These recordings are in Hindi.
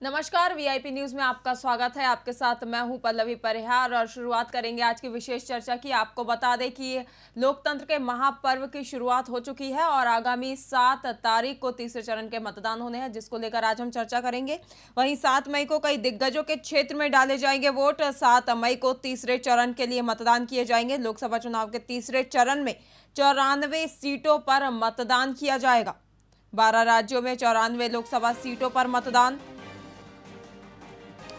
नमस्कार, वीआईपी न्यूज में आपका स्वागत है। आपके साथ मैं हूं पल्लवी परिहार और शुरुआत करेंगे आज की विशेष चर्चा की। आपको बता दें कि लोकतंत्र के महापर्व की शुरुआत हो चुकी है और आगामी 7 तारीख को तीसरे चरण के मतदान होने हैं, जिसको लेकर आज हम चर्चा करेंगे। वहीं 7 मई को कई दिग्गजों के क्षेत्र में डाले जाएंगे वोट। 7 मई को तीसरे चरण के लिए मतदान किए जाएंगे। लोकसभा चुनाव के तीसरे चरण में 94 सीटों पर मतदान किया जाएगा। 12 राज्यों में 94 लोकसभा सीटों पर मतदान।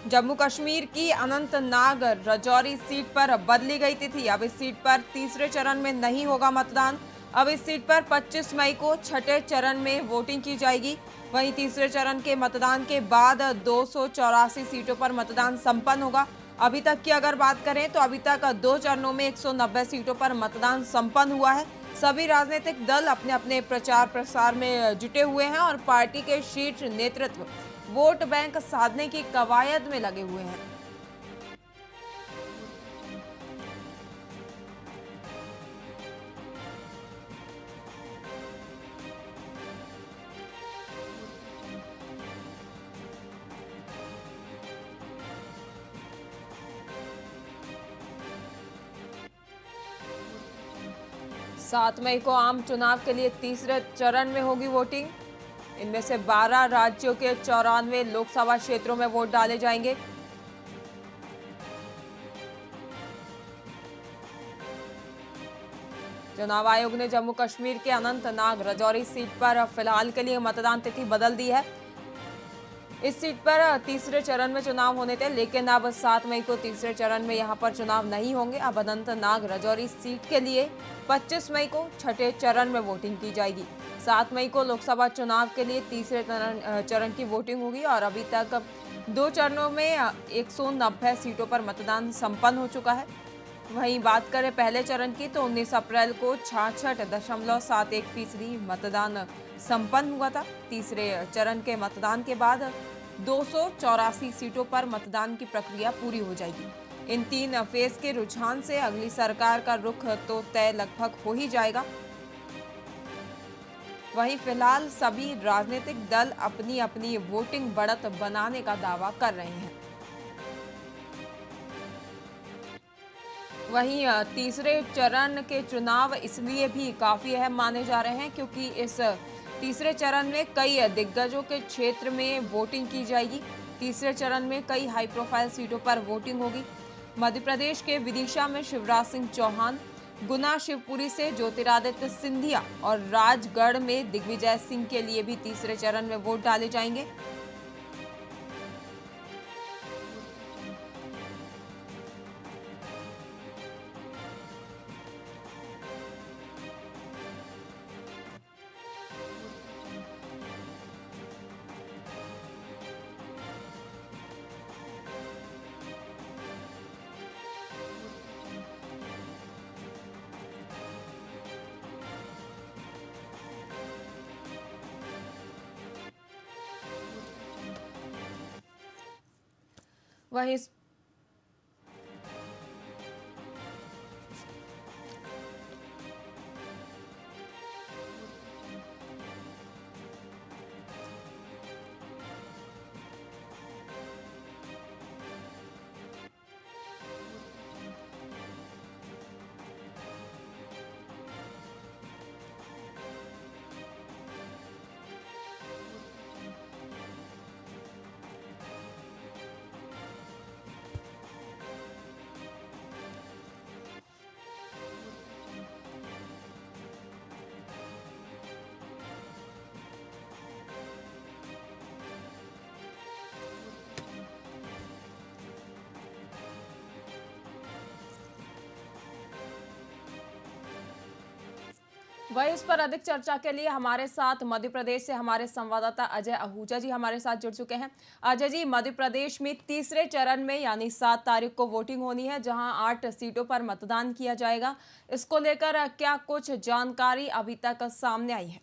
जम्मू कश्मीर की अनंतनाग राजौरी सीट पर बदली गई तिथि। अब इस सीट पर तीसरे चरण में नहीं होगा मतदान। अब इस सीट पर 25 मई को छठे चरण में वोटिंग की जाएगी। वहीं तीसरे चरण के मतदान के बाद 284 सीटों पर मतदान संपन्न होगा। अभी तक की अगर बात करें तो अभी तक 2 चरणों में 190 सीटों पर मतदान संपन्न हुआ है। सभी राजनीतिक दल अपने अपने प्रचार प्रसार में जुटे हुए हैं और पार्टी के शीर्ष नेतृत्व वोट बैंक साधने की कवायद में लगे हुए हैं। सात मई को आम चुनाव के लिए तीसरे चरण में होगी वोटिंग। इनमें से 12 राज्यों के 94 लोकसभा क्षेत्रों में वोट डाले जाएंगे। चुनाव आयोग ने जम्मू कश्मीर के अनंतनाग राजौरी सीट पर फिलहाल के लिए मतदान तिथि बदल दी है। इस सीट पर तीसरे चरण में चुनाव होने थे, लेकिन अब 7 मई को तीसरे चरण में यहां पर चुनाव नहीं होंगे। अब अनंतनाग राजौरी सीट के लिए 25 मई को छठे चरण में वोटिंग की जाएगी। 7 मई को लोकसभा चुनाव के लिए तीसरे चरण की वोटिंग होगी और अभी तक 2 चरणों में 190 सीटों पर मतदान संपन्न हो चुका है। वहीं बात करें पहले चरण की तो 19 अप्रैल को 66.71% मतदान संपन्न हुआ था। तीसरे चरण के मतदान के बाद 284 सीटों पर मतदान की प्रक्रिया पूरी हो जाएगी। इन 3 फेज के रुझान से अगली सरकार का रुख तो तय लगभग हो ही जाएगा। वहीं फिलहाल सभी राजनीतिक दल अपनी अपनी वोटिंग बढ़त बनाने का दावा कर रहे हैं। वहीं तीसरे चरण के चुनाव इसलिए भी काफी अहम माने जा रहे हैं क्योंकि इस तीसरे चरण में कई दिग्गजों के क्षेत्र में वोटिंग की जाएगी। तीसरे चरण में कई हाई प्रोफाइल सीटों पर वोटिंग होगी। मध्य प्रदेश के विदिशा में शिवराज सिंह चौहान, गुना शिवपुरी से ज्योतिरादित्य सिंधिया और राजगढ़ में दिग्विजय सिंह के लिए भी तीसरे चरण में वोट डाले जाएंगे। वहीं इस पर अधिक चर्चा के लिए हमारे साथ मध्य प्रदेश से हमारे संवाददाता अजय आहूजा जी हमारे साथ जुड़ चुके हैं। अजय जी, मध्य प्रदेश में तीसरे चरण में यानी 7 तारीख को वोटिंग होनी है, जहां 8 सीटों पर मतदान किया जाएगा। इसको लेकर क्या कुछ जानकारी अभी तक सामने आई है?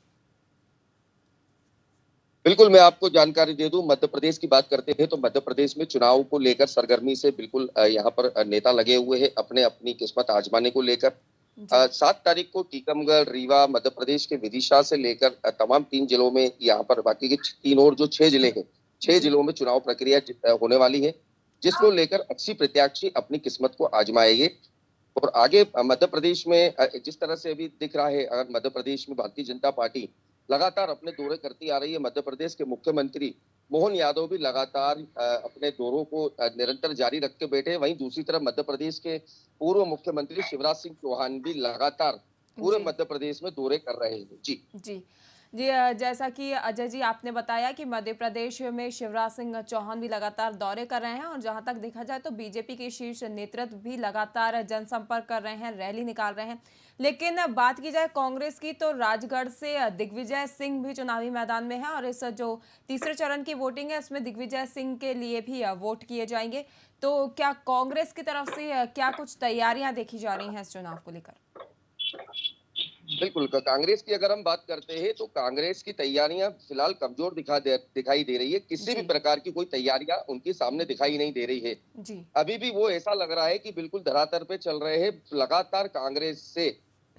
बिल्कुल, मैं आपको जानकारी दे दूं। मध्य प्रदेश की बात करते हैं तो मध्य प्रदेश में चुनाव को लेकर सरगर्मी से बिल्कुल यहाँ पर नेता लगे हुए हैं अपने अपनी किस्मत आजमाने को लेकर। 7 तारीख को टीकमगढ़, रीवा, मध्य प्रदेश के विदिशा से लेकर तमाम 3 जिलों में यहाँ पर बाकी के 3 और जो 6 जिले हैं 6 जी जिलों में चुनाव प्रक्रिया होने वाली है, जिसको जी लेकर 80 प्रत्याशी अपनी किस्मत को आजमाएंगे। और आगे मध्य प्रदेश में जिस तरह से अभी दिख रहा है, अगर मध्य प्रदेश में भारतीय जनता पार्टी लगातार अपने दौरे करती आ रही है, मध्य प्रदेश के मुख्यमंत्री मोहन यादव भी लगातार अपने दौरों को निरंतर जारी रख के बैठे हैं। वहीं दूसरी तरफ मध्य प्रदेश के पूर्व मुख्यमंत्री शिवराज सिंह चौहान भी लगातार पूरे जी मध्य प्रदेश में दौरे कर रहे हैं। जी। जी। जी जैसा कि अजय जी आपने बताया कि मध्य प्रदेश में शिवराज सिंह चौहान भी लगातार दौरे कर रहे हैं और जहां तक देखा जाए तो बीजेपी के शीर्ष नेतृत्व भी लगातार जनसंपर्क कर रहे हैं, रैली निकाल रहे हैं। लेकिन बात की जाए कांग्रेस की तो राजगढ़ से दिग्विजय सिंह भी चुनावी मैदान में है और इस जो तीसरे चरण की वोटिंग है उसमें दिग्विजय सिंह के लिए भी वोट किए जाएंगे। तो क्या कांग्रेस की तरफ से क्या कुछ तैयारियां देखी जा रही हैं इस चुनाव को लेकर? बिल्कुल, कांग्रेस की अगर हम बात करते हैं तो कांग्रेस की तैयारियां फिलहाल कमजोर दिखाई दे रही है। किसी भी जी प्रकार की कोई तैयारियां उनके सामने दिखाई नहीं दे रही है। जी अभी भी वो ऐसा लग रहा है कि बिल्कुल धरातल पे चल रहे हैं। लगातार कांग्रेस से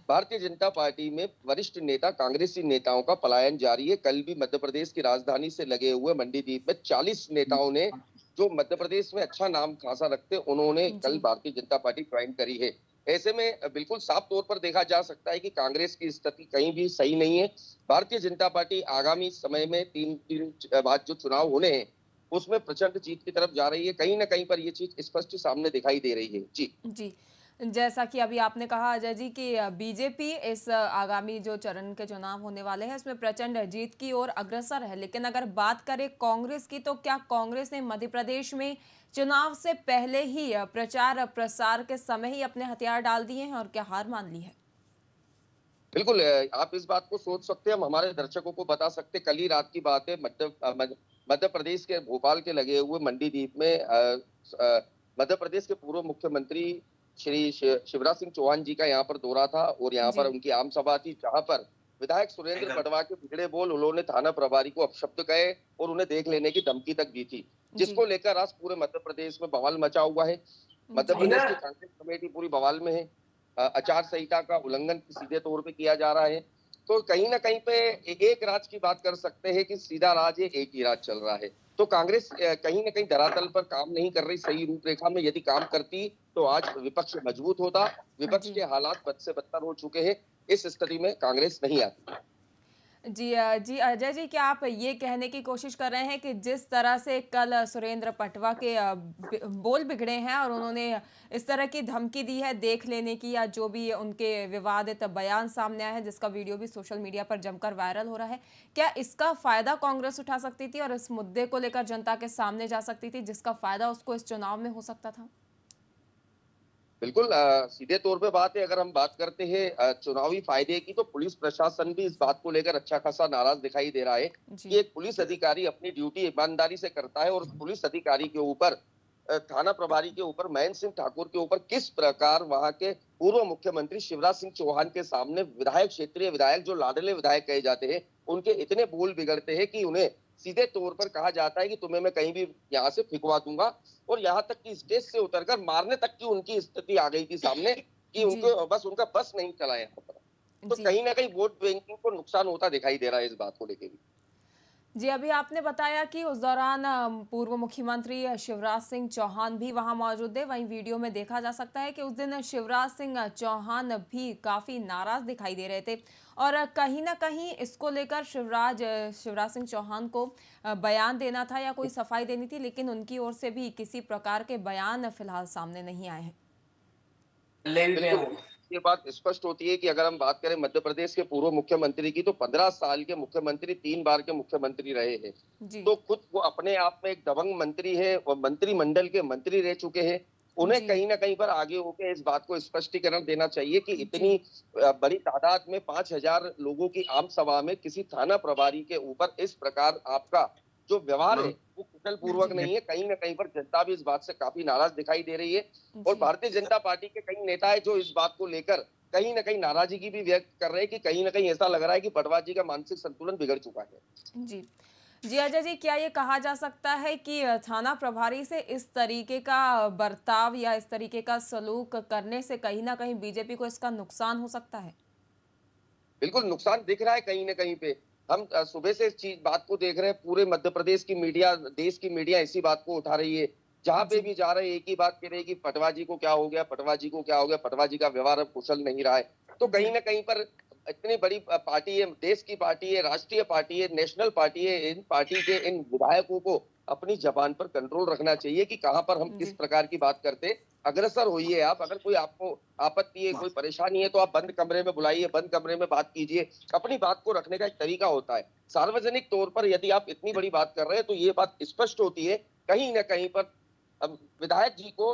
भारतीय जनता पार्टी में वरिष्ठ नेता, कांग्रेसी नेताओं का पलायन जारी है। कल भी मध्य प्रदेश की राजधानी से लगे हुए मंडीदीप में 40 नेताओं ने, जो मध्य प्रदेश में अच्छा नाम खासा रखते, उन्होंने कल जी भारतीय जनता पार्टी ज्वाइन करी है। ऐसे में बिल्कुल साफ तौर पर देखा जा सकता है कि कांग्रेस की स्थिति कहीं भी सही नहीं है। भारतीय जनता पार्टी आगामी समय में तीन तीन बाद जो चुनाव होने हैं उसमें प्रचंड जीत की तरफ जा रही है। कहीं ना कहीं पर ये चीज स्पष्ट सामने दिखाई दे रही है। जी। जी। जैसा कि अभी आपने कहा अजय जी कि बीजेपी इस आगामी जो चरण के चुनाव होने वाले हैं इसमें प्रचंड जीत की ओर अग्रसर है। लेकिन अगर बात करें कांग्रेस की तो क्या कांग्रेस ने मध्य प्रदेश में चुनाव से पहले ही प्रचार प्रसार के समय ही अपने हथियार डाल दिए हैं और क्या हार मान ली है? बिल्कुल, आप इस बात को सोच सकते हैं, हम हमारे दर्शकों को बता सकते हैं। कल ही रात की बात है, मध्य प्रदेश के भोपाल के लगे हुए मंडीदीप में मध्य प्रदेश के पूर्व मुख्यमंत्री श्री शिवराज सिंह चौहान जी का यहाँ पर दौरा था और यहाँ पर जी उनकी आम सभा थी, जहाँ पर विधायक सुरेंद्र पटवा के बिगड़े बोल उन्होंने थाना प्रभारी को अपशब्द कहे और उन्हें देख लेने की धमकी तक दी थी, जी जिसको लेकर आज पूरे मध्य प्रदेश में बवाल मचा हुआ है। मध्य जी प्रदेश की कांग्रेस कमेटी पूरी बवाल में है। आचार संहिता का उल्लंघन सीधे तौर पे किया जा रहा है। तो कहीं ना कहीं पे एक राज की बात कर सकते हैं कि सीधा राज है, एक ही राज चल रहा है। तो कांग्रेस कहीं ना कहीं धरातल पर काम नहीं कर रही सही रूपरेखा में। यदि काम करती तो आज विपक्ष मजबूत होता। विपक्ष जी के हालात बद से बदतर हो चुके हैं। इस स्थिति में कांग्रेस नहीं आती। जी अजय जी क्या आप ये कहने की कोशिश कर रहे हैं कि जिस तरह से कल सुरेंद्र पटवा के बोल बिगड़े हैं और उन्होंने इस तरह की धमकी दी है देख लेने की, या जो भी उनके विवादित बयान सामने आया है जिसका वीडियो भी सोशल मीडिया पर जमकर वायरल हो रहा है, क्या इसका फायदा कांग्रेस उठा सकती थी और इस मुद्दे को लेकर जनता के सामने जा सकती थी जिसका फायदा उसको इस चुनाव में हो सकता था? बिल्कुल, सीधे तौर पे बात है। अगर हम बात करते हैं चुनावी फायदे की, तो पुलिस प्रशासन भी इस बात को लेकर अच्छा खासा नाराज दिखाई दे रहा है कि जी एक पुलिस अधिकारी अपनी ड्यूटी ईमानदारी से करता है और उस पुलिस अधिकारी के ऊपर, थाना प्रभारी के ऊपर, महेंद्र सिंह ठाकुर के ऊपर किस प्रकार वहां के पूर्व मुख्यमंत्री शिवराज सिंह चौहान के सामने विधायक, क्षेत्रीय विधायक, जो लाडले विधायक कहे जाते हैं, उनके इतने बोल बिगड़ते हैं कि उन्हें सीधे तौर पर कहा जाता है कि तुम्हें मैं कहीं भी यहाँ से फिकवा दूंगा। और यहाँ तक कि स्टेज से उतरकर मारने तक की उनकी स्थिति आ गई थी सामने कि जी उनको बस उनका बस नहीं चला यहाँ पर। तो जी कहीं ना कहीं वोट बैंकिंग को नुकसान होता दिखाई दे रहा है इस बात को लेकर भी। जी, अभी आपने बताया कि उस दौरान पूर्व मुख्यमंत्री शिवराज सिंह चौहान भी वहां मौजूद थे। वहीं वीडियो में देखा जा सकता है कि उस दिन शिवराज सिंह चौहान भी काफ़ी नाराज़ दिखाई दे रहे थे और कहीं न कहीं इसको लेकर शिवराज सिंह चौहान को बयान देना था या कोई सफाई देनी थी, लेकिन उनकी ओर से भी किसी प्रकार के बयान फिलहाल सामने नहीं आए हैं। बिल्कुल, ये बात स्पष्ट होती है कि अगर हम बात करें मध्य प्रदेश के पूर्व मुख्यमंत्री की, तो 15 साल के मुख्यमंत्री, 3 बार के मुख्यमंत्री रहे हैं। जी, तो खुद वो अपने आप में एक दबंग मंत्री है और मंत्रिमंडल के मंत्री रह चुके हैं। उन्हें जी, कहीं ना कहीं पर आगे होकर इस बात को स्पष्टीकरण देना चाहिए कि जी, इतनी बड़ी तादाद में 5,000 लोगों की आम सभा में किसी थाना प्रभारी के ऊपर इस प्रकार आपका जो व्यवहार है वो कुशल पूर्वक जी, नहीं है। कहीं ना कहीं पर जनता भी इस बात से काफी नाराज दिखाई दे रही है। और जी। भारतीय जनता पार्टी के कई नेता है जो इस बात को लेकर कहीं ना कहीं नाराजगी भी व्यक्त कर रहे हैं कि कहीं ना कहीं ऐसा लग रहा है कि पटवा जी का मानसिक संतुलन बिगड़ चुका है। जी। जी, अजय जी क्या ये कहा जा सकता है कि थाना प्रभारी से इस तरीके का बर्ताव या इस तरीके का सलूक करने से कहीं न कहीं बीजेपी को इसका नुकसान हो सकता है? बिल्कुल नुकसान दिख रहा है कहीं ना कहीं पे। हम सुबह से इस चीज बात को देख रहे हैं, पूरे मध्य प्रदेश की मीडिया, देश की मीडिया इसी बात को उठा रही है। जहां पे जी भी जा रहे हैं एक ही बात कह रहे हैं कि पटवा जी को क्या हो गया, पटवा जी को क्या हो गया, पटवा जी का व्यवहार अब कुशल नहीं रहा है। तो जी कहीं ना कहीं पर इतनी बड़ी पार्टी है, देश की पार्टी है, राष्ट्रीय पार्टी है, नेशनल पार्टी है, इन पार्टी के इन विधायकों को अपनी जबान पर कंट्रोल रखना चाहिए कि कहां पर हम किस जी प्रकार की बात करते हैं। अग्रसर होइए आप, अगर कोई आपको आपत्ति है, कोई परेशानी है, तो आप बंद कमरे में बुलाइए, बंद कमरे में बात कीजिए। अपनी बात को रखने का एक तरीका होता है। सार्वजनिक तौर पर यदि आप इतनी बड़ी बात कर रहे हैं तो ये बात स्पष्ट होती है कहीं ना कहीं पर अब विधायक जी को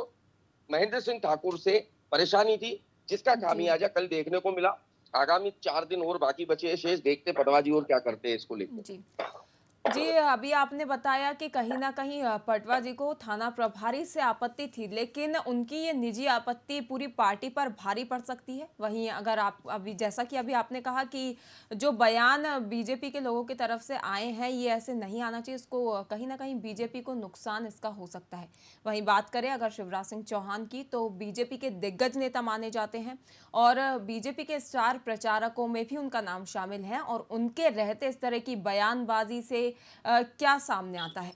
महेंद्र सिंह ठाकुर से परेशानी थी, जिसका जी खामियाजा कल देखने को मिला। आगामी 4 दिन और बाकी बचे हैं शेष, देखते पटवा जी और क्या करते हैं इसको लेकर। जी जी, अभी आपने बताया कि कहीं न कहीं पटवा जी को थाना प्रभारी से आपत्ति थी, लेकिन उनकी ये निजी आपत्ति पूरी पार्टी पर भारी पड़ सकती है। वहीं अगर आप अभी जैसा कि अभी आपने कहा कि जो बयान बीजेपी के लोगों की तरफ से आए हैं, ये ऐसे नहीं आना चाहिए, इसको कहीं न कहीं बीजेपी को नुकसान इसका हो सकता है। वहीं बात करें अगर शिवराज सिंह चौहान की, तो बीजेपी के दिग्गज नेता माने जाते हैं और बीजेपी के स्टार प्रचारकों में भी उनका नाम शामिल है और उनके रहते इस तरह की बयानबाजी से क्या सामने आता है?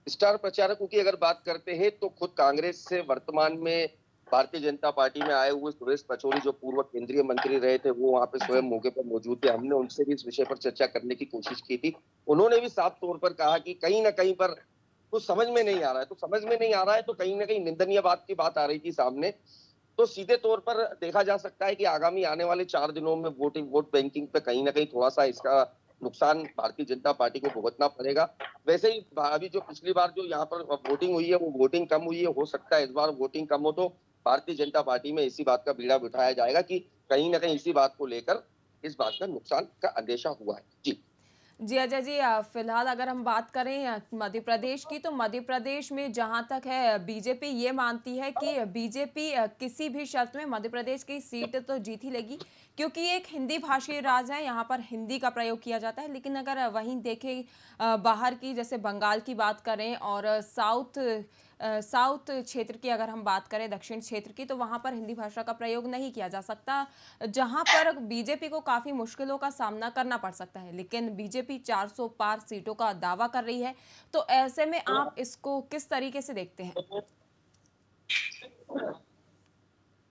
स्टार प्रचारकों की अगर बात करते हैं तो खुद कांग्रेस से वर्तमान में भारतीय जनता पार्टी में आए हुए सुरेश पचौरी, जो पूर्व केंद्रीय मंत्री रहे थे, वो वहां पे जी, स्वयं मौके पर मौजूद थे। हमने उनसे भी इस विषय पर चर्चा करने की कोशिश की थी। उन्होंने भी साफ तौर पर कहा कि कहीं ना कहीं पर कुछ समझ में नहीं आ रहा है, तो समझ में नहीं आ रहा है तो कहीं ना कहीं निंदनीय बात की बात आ रही थी सामने। तो सीधे तौर पर देखा जा सकता है कि आगामी आने वाले 4 दिनों में वोट बैंकिंग पे कहीं ना कहीं थोड़ा सा इसका नुकसान भारतीय जनता पार्टी को भुगतना पड़ेगा। वैसे ही अभी जो पिछली बार जो यहाँ पर वोटिंग हुई है, वो वोटिंग कम हुई है। हो सकता है इस बार वोटिंग कम हो तो भारतीय जनता पार्टी में इसी बात का बीड़ा बिठाया जाएगा कि कहीं ना कहीं इसी बात को लेकर इस बात का नुकसान का अंदेशा हुआ है। जी। जी अजय जी, फिलहाल अगर हम बात करें मध्य प्रदेश की, तो मध्य प्रदेश में जहां तक है बीजेपी ये मानती है कि बीजेपी किसी भी शर्त में मध्य प्रदेश की सीट तो जीत ही लेगी, क्योंकि ये एक हिंदी भाषी राज्य है, यहाँ पर हिंदी का प्रयोग किया जाता है। लेकिन अगर वहीं देखें बाहर की, जैसे बंगाल की बात करें और साउथ क्षेत्र की अगर हम बात करें, दक्षिण क्षेत्र की, तो वहाँ पर हिंदी भाषा का प्रयोग नहीं किया जा सकता, जहाँ पर बीजेपी को काफ़ी मुश्किलों का सामना करना पड़ सकता है। लेकिन बीजेपी 400 पार सीटों का दावा कर रही है, तो ऐसे में आप इसको किस तरीके से देखते हैं?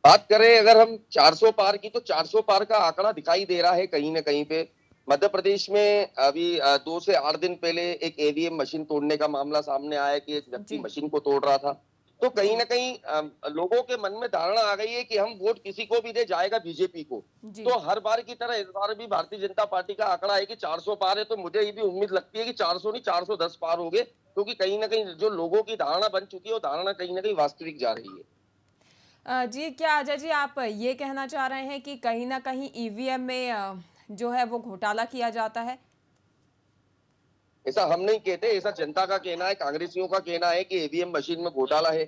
बात करें अगर हम 400 पार की, तो 400 पार का आंकड़ा दिखाई दे रहा है कहीं ना कहीं पे। मध्य प्रदेश में अभी 2 से 8 दिन पहले एक ईवीएम मशीन तोड़ने का मामला सामने आया कि एक व्यक्ति जी मशीन को तोड़ रहा था। तो कहीं जी ना कहीं लोगों के मन में धारणा आ गई है कि हम वोट किसी को भी दे, जाएगा बीजेपी को। जी तो हर बार की तरह इस बार भी भारतीय जनता पार्टी का आंकड़ा है कि 400 पार है। तो मुझे ये भी उम्मीद लगती है कि 400 नहीं, 410 पार हो गए, क्योंकि कहीं ना कहीं जो लोगों की धारणा बन चुकी है, वो धारणा कहीं ना कहीं वास्तविक जा रही है। जी, क्या अजय जी आप ये कहना चाह रहे हैं कि कहीं ना कहीं ईवीएम में जो है वो घोटाला किया जाता है? ऐसा हम नहीं कहते, ऐसा जनता का कहना है, कांग्रेसियों का कहना है कि ईवीएम मशीन में घोटाला है।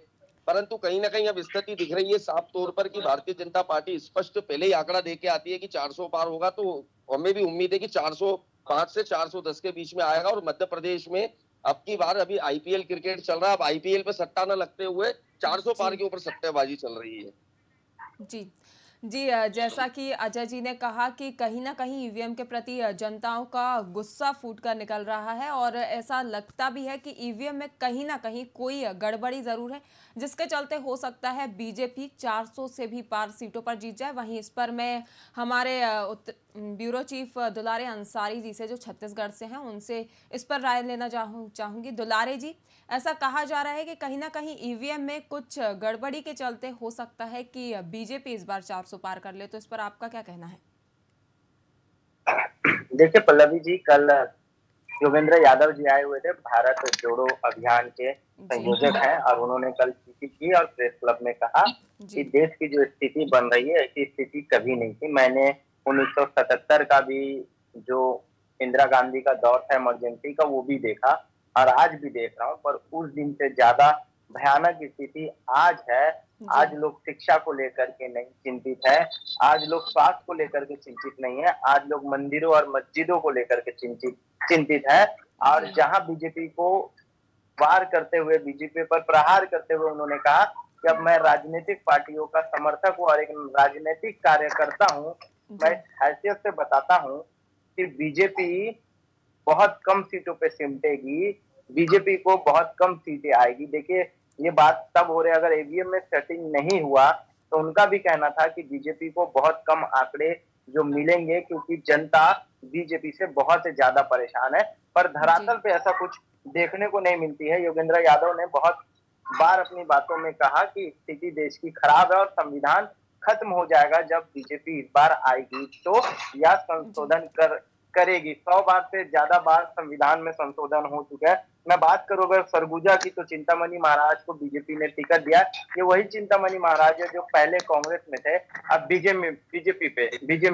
परंतु कहीं ना कहीं अब स्थिति दिख रही है साफ तौर पर कि भारतीय जनता पार्टी स्पष्ट पहले ही आंकड़ा दे के आती है कि 400 पार होगा। तो हमें भी उम्मीद है कि 405 से 410 के बीच में आएगा। और मध्य प्रदेश में अब की बार अभी आईपीएल क्रिकेट चल रहा है, अब आईपीएल पे सट्टा न लगते हुए 400 पार जी के ऊपर सट्टेबाजी चल रही है। जी। जी, जैसा कि अजय जी ने कहा कि कहीं न कहीं ईवीएम के प्रति जनताओं का गुस्सा फूट कर निकल रहा है और ऐसा लगता भी है कि ईवीएम में कहीं न कहीं कोई गड़बड़ी ज़रूर है, जिसके चलते हो सकता है बीजेपी 400 से भी पार सीटों पर जीत जाए। वहीं इस पर मैं हमारे ब्यूरो चीफ दुलारे अंसारी जी से, जो छत्तीसगढ़ से हैं, उनसे इस पर राय लेना चाहूँगी। दुलारे जी, ऐसा कहा जा रहा है कि कहीं न कहीं ईवीएम में कुछ गड़बड़ी के चलते हो सकता है कि बीजेपी इस बार 400 पार कर ले, तो इस पर आपका क्या कहना है? देखिए पल्लवी जी, कल योगेंद्र यादव जी आए हुए थे, भारत जोड़ो अभियान के जी, संयोजक हैं, और उन्होंने कल चिट्ठी की और प्रेस क्लब में कहा कि जी, देश की जो स्थिति बन रही है, ऐसी स्थिति कभी नहीं थी। मैंने 1977 का भी, जो इंदिरा गांधी का दौर था इमरजेंसी का, वो भी देखा और आज भी देख रहा हूँ, पर उस दिन से ज्यादा भयानक स्थिति आज है। जी, आज लोग शिक्षा को लेकर के नहीं चिंतित है, आज लोग स्वास्थ्य को लेकर के चिंतित नहीं है, आज लोग मंदिरों और मस्जिदों को लेकर के चिंतित है। और जी, जहां बीजेपी को वार करते हुए, बीजेपी पर प्रहार करते हुए उन्होंने कहा कि अब मैं राजनीतिक पार्टियों का समर्थक हूँ और एक राजनीतिक कार्यकर्ता हूँ, मैं जी, इस हैसियत से बताता हूँ कि बीजेपी बहुत कम सीटों पे सिमटेगी, बीजेपी को बहुत कम सीटें आएगी। देखिए, ये बात तब हो रही है, अगर ईवीएम में सेटिंग नहीं हुआ, तो उनका भी कहना था कि बीजेपी को बहुत कम आंकड़े जो मिलेंगे, क्योंकि जनता बीजेपी से बहुत ज़्यादा परेशान है। पर जी धरातल पे ऐसा कुछ देखने को नहीं मिलती है। योगेंद्र यादव ने बहुत बार अपनी बातों में कहा कि स्थिति देश की खराब है और संविधान खत्म हो जाएगा जब बीजेपी इस बार आएगी तो, या जी संशोधन करेगी। 100 बार से ज्यादा बार संविधान में संशोधन हो चुका है। मैं बात करूं अगर सरगुजा की, तो चिंतामणि महाराज को बीजेपी ने टिकट दिया। ये वही चिंतामणि महाराज है जो पहले कांग्रेस में थे, अब बीजेपी जी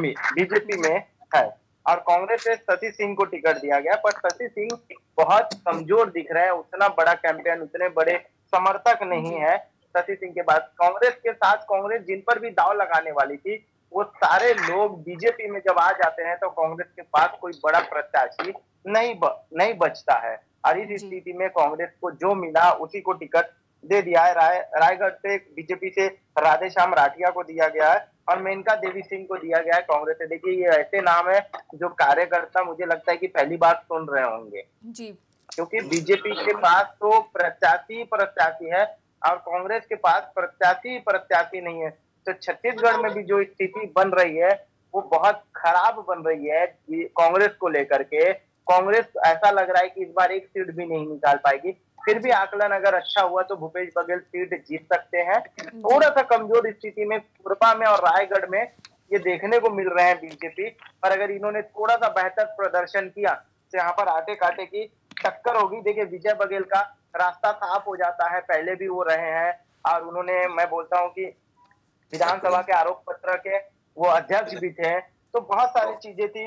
में है। और कांग्रेस से शशि सिंह को टिकट दिया गया, पर शशि सिंह बहुत कमजोर दिख रहे हैं, उतना बड़ा कैंपेन, उतने बड़े समर्थक नहीं जी है शशि सिंह के बाद। कांग्रेस के साथ कांग्रेस जिन पर भी दांव लगाने वाली थी, वो सारे लोग बीजेपी में जब आ जाते हैं तो कांग्रेस के पास कोई बड़ा प्रत्याशी नहीं बचता है। और इस जी स्थिति में कांग्रेस को जो मिला उसी को टिकट दे दिया है। रायगढ़ से बीजेपी से राधेश्याम राठिया को दिया गया है और मेनका देवी सिंह को दिया गया है कांग्रेस से। देखिए, ये ऐसे नाम है जो कार्यकर्ता मुझे लगता है कि पहली बार सुन रहे होंगे, जी क्योंकि बीजेपी के पास तो प्रत्याशी है और कांग्रेस के पास प्रत्याशी नहीं है। तो छत्तीसगढ़ में भी जो स्थिति बन रही है वो बहुत खराब बन रही है कांग्रेस को लेकर के। कांग्रेस ऐसा लग रहा है कि इस बार एक सीट भी नहीं निकाल पाएगी। फिर भी आकलन अगर अच्छा हुआ तो भूपेश बघेल सीट जीत सकते हैं। जी थोड़ा सा कमजोर स्थिति में कोरबा में और रायगढ़ में ये देखने को मिल रहे हैं बीजेपी। पर अगर इन्होंने थोड़ा सा बेहतर प्रदर्शन किया तो यहाँ पर आटे काटे की टक्कर होगी। देखिए, विजय बघेल का रास्ता साफ हो जाता है, पहले भी वो रहे हैं और उन्होंने, मैं बोलता हूँ कि विधानसभा के आरोप पत्र के वो अध्यक्ष भी थे। तो बहुत सारी चीजें थी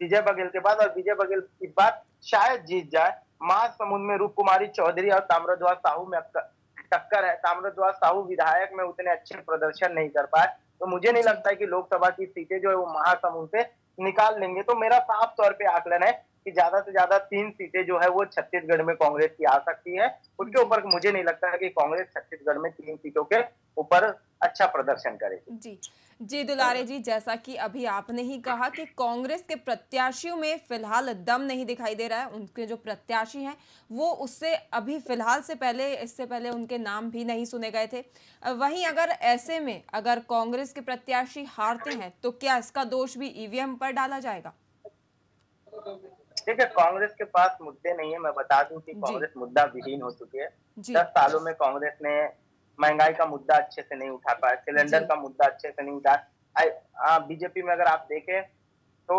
विजय बघेल के बाद, और विजय बघेल इस बार शायद जीत जाए। महासमुंद में रूप कुमारी चौधरी और ताम्रध्वज साहू में टक्कर है। ताम्रध्वज साहू विधायक में उतने अच्छे प्रदर्शन नहीं कर पाए, तो मुझे नहीं जी लगता है कि लोकसभा की सीटें जो है वो महासमुंद से निकाल लेंगे। तो मेरा साफ तौर पे आकलन है कि ज्यादा से ज्यादा 3 सीटें जो है वो छत्तीसगढ़ में कांग्रेस की आ सकती है। उसके जी ऊपर मुझे नहीं लगता है कि कांग्रेस छत्तीसगढ़ में 3 सीटों के ऊपर अच्छा प्रदर्शन करेगी। जी जी दुलारे जी, जैसा कि अभी आपने ही कहा कि कांग्रेस के प्रत्याशियों में फिलहाल दम नहीं दिखाई दे रहा है। उनके जो प्रत्याशी हैं वो उससे अभी फिलहाल से पहले, इससे पहले उनके नाम भी नहीं सुने गए थे। वहीं अगर ऐसे में अगर कांग्रेस के प्रत्याशी हारते हैं तो क्या इसका दोष भी ईवीएम पर डाला जाएगा? देखिए, कांग्रेस के पास मुद्दे नहीं है। मैं बता दूं कि जी कांग्रेस मुद्दा विहीन हो चुकी है। जी 10 सालों में कांग्रेस ने महंगाई का मुद्दा अच्छे से नहीं उठा पाया, सिलेंडर जी का मुद्दा अच्छे से नहीं उठाया। बीजेपी में अगर आप देखें तो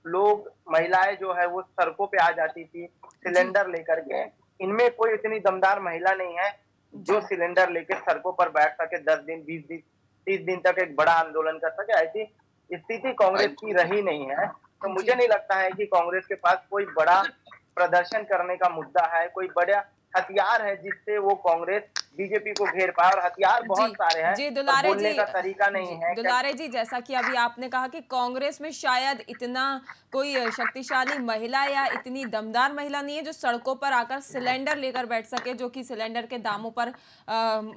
लोग, महिलाएं जो है वो सड़कों पे आ जाती थी जी सिलेंडर लेकर के। इनमें कोई इतनी दमदार महिला नहीं है जो जी सिलेंडर लेकर सड़कों पर बैठ सके, 10 दिन, 20 दिन, 30 दिन तक एक बड़ा आंदोलन कर सके। ऐसी स्थिति कांग्रेस की रही नहीं है। तो मुझे जी नहीं लगता है कि कांग्रेस के पास कोई बड़ा प्रदर्शन करने का मुद्दा है, कोई बड़ा हथियार है जिससे वो कांग्रेस बीजेपी को घेर पाए। और हथियार बहुत सारे हैं, जी पर दुलारे बोलने जी, का तरीका नहीं जी है। दुलारे जी, जैसा कि अभी आपने कहा कि कांग्रेस में शायद इतना कोई शक्तिशाली महिला या इतनी दमदार महिला नहीं है जो सड़कों पर आकर सिलेंडर लेकर बैठ सके, जो कि सिलेंडर के दामों पर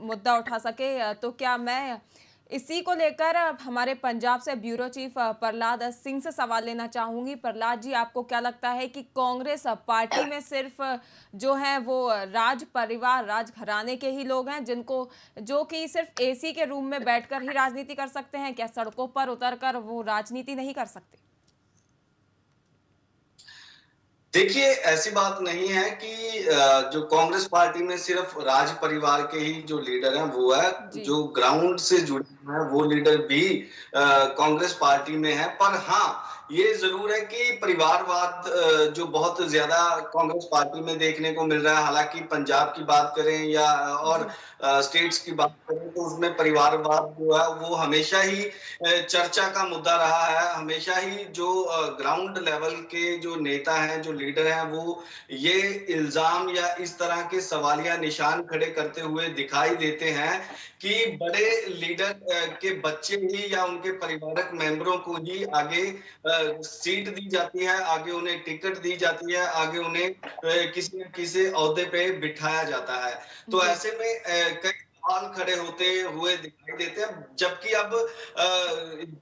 मुद्दा उठा सके। तो क्या मैं इसी को लेकर हमारे पंजाब से ब्यूरो चीफ प्रहलाद सिंह से सवाल लेना चाहूंगी। प्रहलाद जी, आपको क्या लगता है कि कांग्रेस पार्टी में सिर्फ जो है वो राज परिवार, राज घराने के ही लोग हैं जिनको, जो कि सिर्फ एसी के रूम में बैठकर ही राजनीति कर सकते हैं? क्या सड़कों पर उतरकर वो राजनीति नहीं कर सकते? देखिए, ऐसी बात नहीं है कि जो कांग्रेस पार्टी में सिर्फ राज परिवार के ही जो लीडर हैं वो है, जी जो ग्राउंड से जुड़े हैं वो लीडर भी कांग्रेस पार्टी में है। पर हाँ, ये जरूर है कि परिवारवाद जो बहुत ज्यादा कांग्रेस पार्टी में देखने को मिल रहा है। हालांकि पंजाब की बात करें या और जी स्टेट्स की बात करें तो उसमें परिवारवाद जो है वो हमेशा ही चर्चा का मुद्दा रहा है। हमेशा ही जो ग्राउंड लेवल के जो नेता हैं, जो लीडर हैं, वो ये इल्जाम या इस तरह के सवालिया निशान खड़े करते हुए दिखाई देते हैं कि बड़े लीडर के बच्चे ही या उनके परिवारक मेंबरों को ही आगे सीट दी जाती है, आगे उन्हें टिकट दी जाती है, आगे उन्हें किसी न किसी ओहदे पे बिठाया जाता है। तो जी ऐसे में कई सवाल खड़े होते हुए दिखाई देते हैं, जबकि अब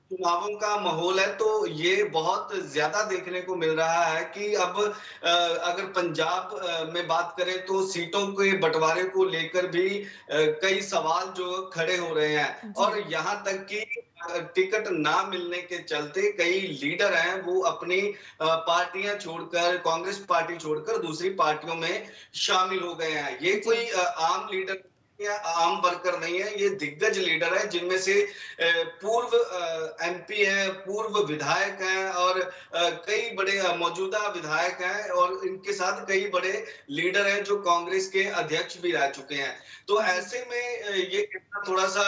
चुनावों का माहौल है तो ये बहुत ज्यादा देखने को मिल रहा है कि अब अगर पंजाब में बात करें तो सीटों के बंटवारे को लेकर भी कई सवाल जो खड़े हो रहे हैं, जी। और यहाँ तक कि टिकट ना मिलने के चलते कई लीडर हैं वो अपनी पार्टियां छोड़कर, कांग्रेस पार्टी छोड़कर दूसरी पार्टियों में शामिल हो गए हैं। ये जी। कोई आम लीडर या आम वर्कर नहीं है, ये दिग्गज लीडर है जिनमें से पूर्व एमपी हैं, पूर्व विधायक हैं, और कई बड़े मौजूदा विधायक हैं, और इनके साथ कई बड़े लीडर हैं जो कांग्रेस के अध्यक्ष भी रह चुके हैं। तो ऐसे में ये कहना थोड़ा सा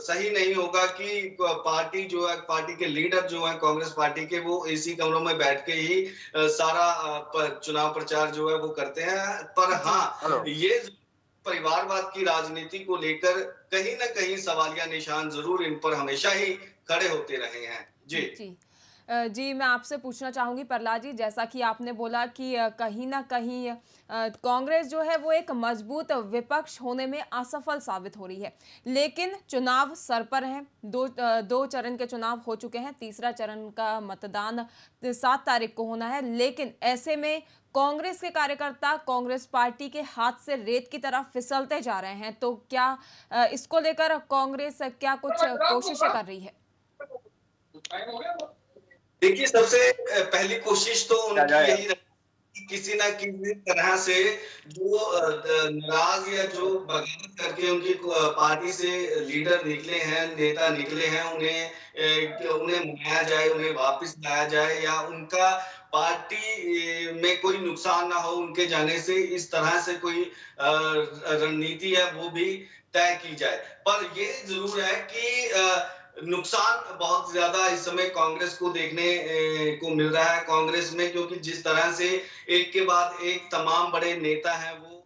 सही नहीं होगा कि पार्टी जो है, पार्टी के लीडर जो है कांग्रेस पार्टी के, वो एसी कमरों में बैठ के ही सारा चुनाव प्रचार जो है वो करते हैं। पर हाँ, ये परिवारवाद की राजनीति को लेकर कहीं ना कहीं सवालिया निशान जरूर इन पर हमेशा ही खड़े होते रहे हैं। जी जी। जी, मैं आपसे पूछना चाहूँगी प्रहलाद जी, जैसा कि आपने बोला कि कहीं न कहीं कांग्रेस जो है वो एक मजबूत विपक्ष होने में असफल साबित हो रही है। लेकिन चुनाव सर पर हैं, दो चरण के चुनाव हो चुके हैं, तीसरा चरण का मतदान 7 तारीख को होना है। लेकिन ऐसे में कांग्रेस के कार्यकर्ता कांग्रेस पार्टी के हाथ से रेत की तरह फिसलते जा रहे हैं। तो क्या इसको लेकर कांग्रेस क्या कुछ कोशिशें कर रही है? देखिए, सबसे पहली कोशिश तो उनकी यही रही कि किसी ना किसी तरह से जो नाराज या जो बगावत करके उनकी पार्टी से लीडर निकले हैं, नेता निकले हैं, उन्हें मनाया जाए, उन्हें वापस लाया जाए, या उनका पार्टी में कोई नुकसान ना हो उनके जाने से, इस तरह से कोई रणनीति है वो भी तय की जाए। पर ये जरूर है कि नुकसान बहुत ज्यादा इस समय कांग्रेस को देखने को मिल रहा है कांग्रेस में, क्योंकि जिस तरह से एक के बाद एक तमाम बड़े नेता हैं वो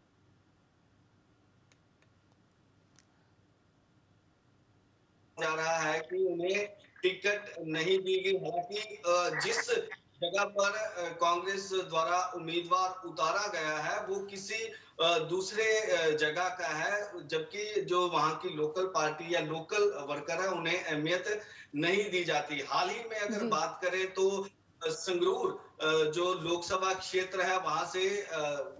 जा रहा है कि उन्हें टिकट नहीं दी गई। हालांकि जिस जगह पर कांग्रेस द्वारा उम्मीदवार उतारा गया है वो किसी दूसरे जगह का है, जबकि जो वहां की लोकल पार्टी या लोकल वर्कर है उन्हें अहमियत नहीं दी जाती। हाल ही में अगर बात करें तो संगरूर जो लोकसभा क्षेत्र है वहां से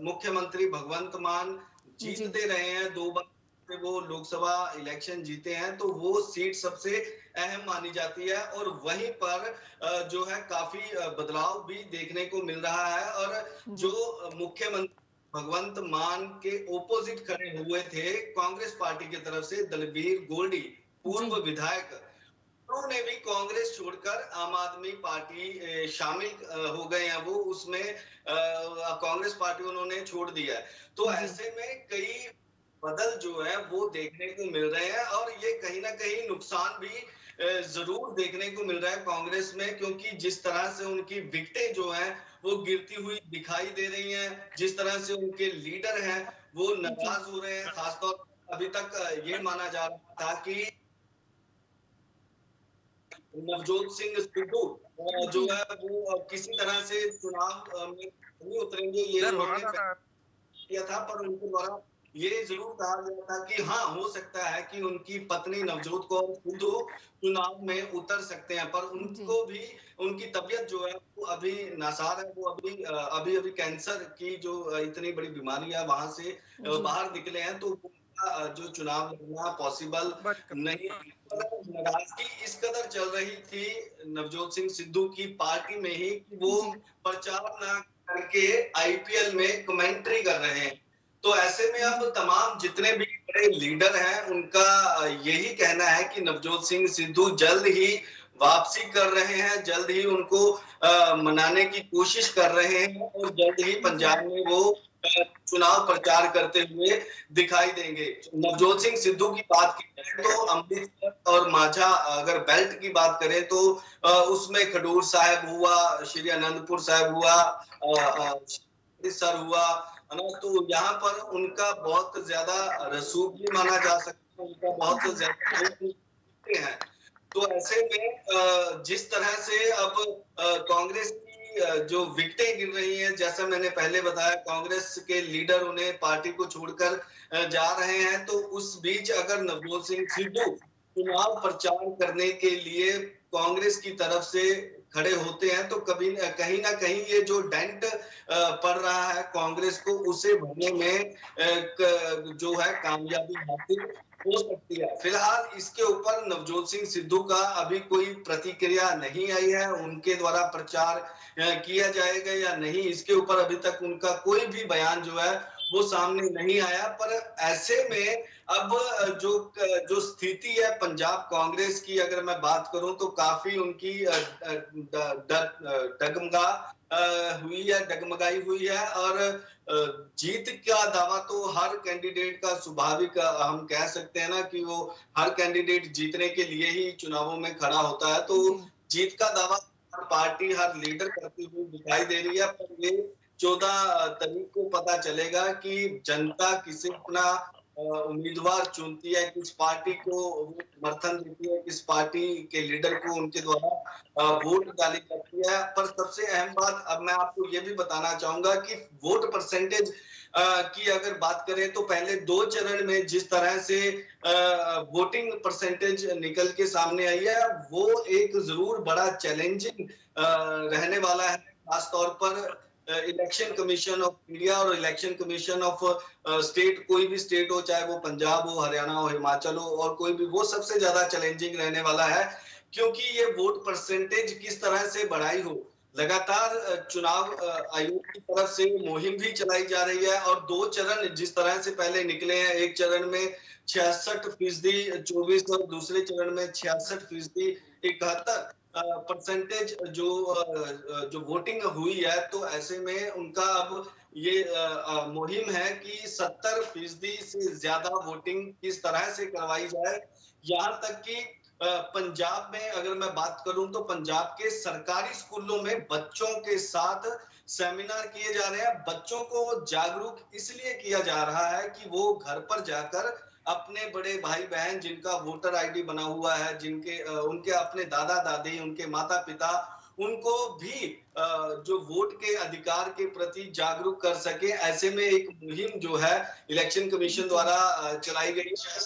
मुख्यमंत्री भगवंत मान जीतते रहे हैं, 2 बार वो लोकसभा इलेक्शन जीते हैं, तो वो सीट सबसे अहम मानी जाती है। और वहीं पर जो है काफी बदलाव भी देखने को मिल रहा है, और जो मुख्यमंत्री भगवंत मान के ओपोजिट खड़े हुए थे कांग्रेस पार्टी की तरफ से दलबीर गोल्डी, पूर्व विधायक, उन्होंने भी कांग्रेस छोड़कर आम आदमी पार्टी शामिल हो गए हैं, वो उसमें कांग्रेस पार्टी उन्होंने छोड़ दिया है। तो ऐसे में कई बदल जो है वो देखने को मिल रहे हैं, और ये कहीं ना कहीं नुकसान भी जरूर देखने को मिल रहा है कांग्रेस में, क्योंकि जिस तरह से उनकी विकेटें जो हैं वो गिरती हुई दिखाई दे रही हैं, जिस तरह से उनके लीडर हैं वो नाराज हो रहे हैं। खासतौर पर अभी तक ये माना जा रहा था कि नवजोत सिंह सिद्धू जो है वो किसी तरह से चुनाव में नहीं उतरेंगे, ये उन्होंने किया था, पर उनके द्वारा ये जरूर कहा गया था कि हाँ, हो सकता है कि उनकी पत्नी नवजोत कौर सिद्धू चुनाव में उतर सकते हैं, पर उनको भी उनकी तबीयत जो है वो अभी नासार है, वो अभी कैंसर की जो इतनी बड़ी बीमारी है वहां से बाहर निकले हैं, तो जो चुनाव लड़ना पॉसिबल नहीं। नाराजगी इस कदर चल रही थी नवजोत सिंह सिद्धू की पार्टी में ही कि वो प्रचार ना करके आईपीएल में कमेंट्री कर रहे हैं। तो ऐसे में अब तमाम जितने भी बड़े लीडर हैं उनका यही कहना है कि नवजोत सिंह सिद्धू जल्द ही वापसी कर रहे हैं, जल्द ही उनको मनाने की कोशिश कर रहे हैं, और जल्द ही पंजाब में वो चुनाव प्रचार करते हुए दिखाई देंगे। नवजोत सिंह सिद्धू की बात की जाए तो अमृतसर और माझा अगर बेल्ट की बात करें तो उसमें खडूर साहिब हुआ, श्री आनंदपुर साहिब हुआ, अमृतसर हुआ, तो यहाँ पर उनका बहुत ज्यादा रसूख भी माना जा सकता है, उनका बहुत ज्यादा है। तो ऐसे में जिस तरह से अब कांग्रेस की जो विकेटें गिर रही हैं, जैसा मैंने पहले बताया, कांग्रेस के लीडर उन्हें पार्टी को छोड़कर जा रहे हैं, तो उस बीच अगर नवजोत सिंह सिद्धू चुनाव प्रचार करने के लिए कांग्रेस की तरफ से खड़े होते हैं, तो कभी कहीं ना कहीं ये जो डेंट पड़ रहा है कांग्रेस को, उसे भरने में जो है कामयाबी हासिल हो सकती है। फिलहाल इसके ऊपर नवजोत सिंह सिद्धू का अभी कोई प्रतिक्रिया नहीं आई है, उनके द्वारा प्रचार किया जाएगा या नहीं, इसके ऊपर अभी तक उनका कोई भी बयान जो है वो सामने नहीं आया। पर ऐसे में अब जो जो स्थिति है पंजाब कांग्रेस की, अगर मैं बात करूं तो काफी उनकी डगमगाई हुई है, और जीत का दावा तो हर कैंडिडेट का स्वाभाविक, हम कह सकते हैं ना कि वो हर कैंडिडेट जीतने के लिए ही चुनावों में खड़ा होता है, तो जीत का दावा हर पार्टी हर लीडर करती हुई दिखाई दे रही है। पर ये 14 तारीख को पता चलेगा कि जनता किसे अपना उम्मीदवार चुनती है, किस पार्टी को वो समर्थन देती है, किस पार्टी के लीडर को उनके द्वारा वोट डाली जाती है। पर सबसे अहम बात अब मैं आपको ये भी बताना चाहूंगा कि वोट परसेंटेज की अगर बात करें तो पहले 2 चरण में जिस तरह से वोटिंग परसेंटेज निकल के सामने आई है, वो एक जरूर बड़ा चैलेंजिंग रहने वाला है, खासतौर पर इलेक्शन कमीशन ऑफ इंडिया और इलेक्शन कमीशन ऑफ स्टेट, कोई भी स्टेट हो, चाहे वो पंजाब हो, हरियाणा हो, हिमाचल हो, और कोई भी, वो सबसे ज्यादा चैलेंजिंग रहने वाला है, क्योंकि ये वोट परसेंटेज किस तरह से बढ़ाई हो। लगातार चुनाव आयोग की तरफ से मुहिम भी चलाई जा रही है, और 2 चरण जिस तरह से पहले निकले हैं, एक चरण में 66% 24 और दूसरे चरण में 66% 71 परसेंटेज जो वोटिंग हुई है, तो ऐसे में उनका अब ये मुहिम है कि 70% से ज्यादा वोटिंग किस तरह से करवाई जाए। यहाँ तक कि पंजाब में अगर मैं बात करूं तो पंजाब के सरकारी स्कूलों में बच्चों के साथ सेमिनार किए जा रहे हैं। बच्चों को जागरूक इसलिए किया जा रहा है कि वो घर पर जाकर अपने बड़े भाई बहन जिनका वोटर आईडी बना हुआ है, जिनके उनके अपने दादा दादी, उनके माता पिता, उनको भी जो वोट के अधिकार के प्रति जागरूक कर सके। ऐसे में एक मुहिम जो है इलेक्शन कमीशन द्वारा चलाई गई है,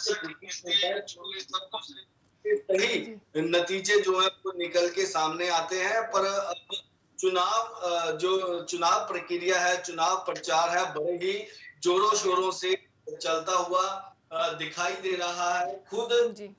सही नतीजे जो है वो निकल के सामने आते हैं। पर अब जो चुनाव प्रक्रिया है, चुनाव प्रचार है, बड़े ही जोरों शोरों से चलता हुआ दिखाई दे रहा है। खुद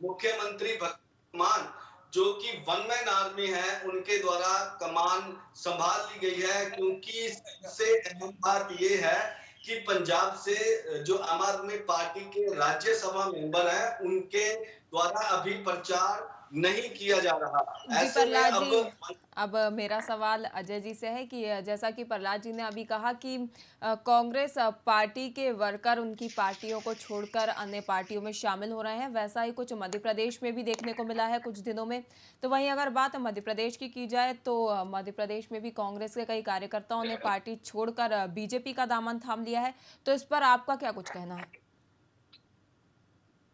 मुख्यमंत्री भगवंत मान, जो कि वन मैन आर्मी है, उनके द्वारा कमान संभाल ली गई है, क्योंकि सबसे अहम बात यह है कि पंजाब से जो आम आदमी पार्टी के राज्यसभा मेंबर हैं, उनके द्वारा अभी प्रचार नहीं किया जा रहा। ऐसे में अब मेरा सवाल अजय जी से है कि जैसा कि प्रहलाद जी ने अभी कहा कि कांग्रेस पार्टी के वर्कर उनकी पार्टियों को छोड़कर अन्य पार्टियों में शामिल हो रहे हैं, वैसा ही कुछ मध्य प्रदेश में भी देखने को मिला है कुछ दिनों में। तो वहीं अगर बात मध्य प्रदेश की जाए तो मध्य प्रदेश में भी कांग्रेस के कई कार्यकर्ताओं ने पार्टी छोड़कर बीजेपी का दामन थाम लिया है, तो इस पर आपका क्या कुछ कहना है?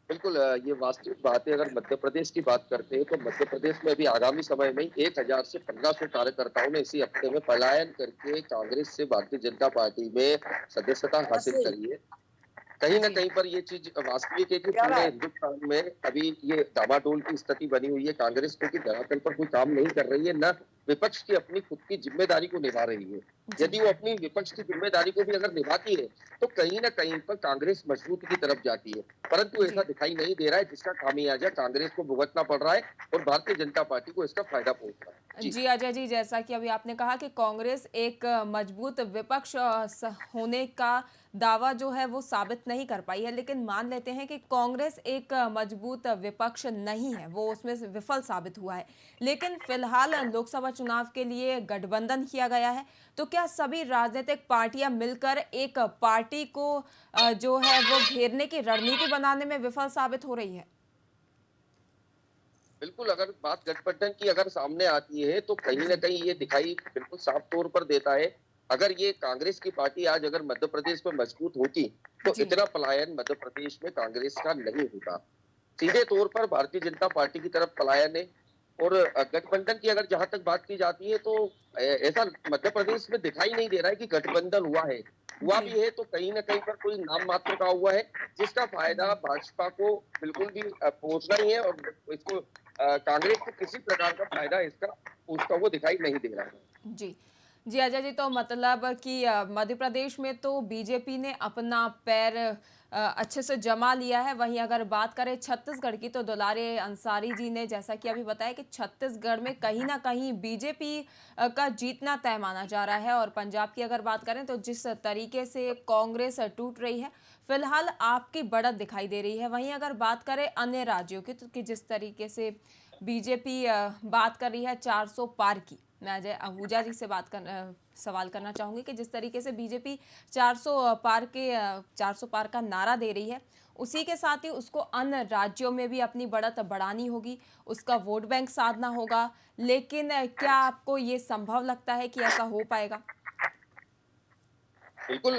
बिल्कुल, ये वास्तविक बात है। अगर मध्य प्रदेश की बात करते हैं तो मध्य प्रदेश में भी आगामी समय में 1000 से 1500 कार्यकर्ताओं ने इसी हफ्ते में पलायन करके कांग्रेस से भारतीय जनता पार्टी में सदस्यता हासिल करी है। कहीं ना कहीं पर ये चीज वास्तविक है कि पूरे हिंदुस्तान में अभी ये डामाडोल की स्थिति बनी हुई है। कांग्रेस क्योंकि धरातल पर कोई काम नहीं कर रही है, न विपक्ष की अपनी खुद की जिम्मेदारी को निभा रही है। यदि वो अपनी विपक्ष की जिम्मेदारी को भी अगर निभाती है तो कहीं ना कहीं पर कांग्रेस मजबूती की तरफ जाती है, परंतु ऐसा दिखाई नहीं दे रहा है, जिसका खामियाजा कांग्रेस को भुगतना पड़ रहा है और भारतीय जनता पार्टी को इसका फायदा पहुंच रहा है। जी अजय जी, जैसा कि अभी आपने कहा कि कांग्रेस एक मजबूत विपक्ष होने का दावा जो है वो साबित नहीं कर पाई है, लेकिन मान लेते हैं कि कांग्रेस एक मजबूत विपक्ष नहीं है, वो उसमें विफल साबित हुआ है। लेकिन फिलहाल लोकसभा चुनाव के लिए गठबंधन किया गया है, तो क्या सभी राजनीतिक पार्टियां मिलकर एक पार्टी को जो है वो घेरने की रणनीति बनाने में विफल साबित हो रही है? बिल्कुल, अगर बात गठबंधन की अगर सामने आती है तो कहीं ना कहीं ये दिखाई बिल्कुल साफ तौर पर देता है। अगर ये कांग्रेस की पार्टी आज अगर मध्य प्रदेश में मजबूत होती तो इतना पलायन मध्य प्रदेश में कांग्रेस का नहीं होता। सीधे तौर पर भारतीय जनता पार्टी की तरफ पलायन है। और गठबंधन की अगर जहां तक बात की जाती है तो ऐसा मध्य प्रदेश में दिखाई नहीं दे रहा है कि गठबंधन हुआ जी भी है तो कहीं ना कहीं पर कोई नाम मात्र का हुआ है, जिसका फायदा जी भाजपा को बिल्कुल भी पहुंचना ही है, और इसको कांग्रेस को किसी प्रकार का फायदा इसका पहुंचता हुआ दिखाई नहीं दे रहा है। जी जी अजय जी, तो मतलब कि मध्य प्रदेश में तो बीजेपी ने अपना पैर अच्छे से जमा लिया है। वहीं अगर बात करें छत्तीसगढ़ की, तो दुलारे अंसारी जी ने जैसा कि अभी बताया कि छत्तीसगढ़ में कहीं ना कहीं बीजेपी का जीतना तय माना जा रहा है। और पंजाब की अगर बात करें तो जिस तरीके से कांग्रेस टूट रही है, फिलहाल आपकी बढ़त दिखाई दे रही है। वहीं अगर बात करें अन्य राज्यों की, तो कि जिस तरीके से बीजेपी बात कर रही है 400 पार की, मैं अजय आहूजा जी से सवाल करना चाहूंगी कि जिस तरीके से बीजेपी 400 पार का नारा दे रही है, उसी के साथ ही उसको अन्य राज्यों में भी अपनी बढ़त बढ़ानी होगी, उसका वोट बैंक साधना होगा। लेकिन क्या आपको ये संभव लगता है कि ऐसा हो पाएगा? बिल्कुल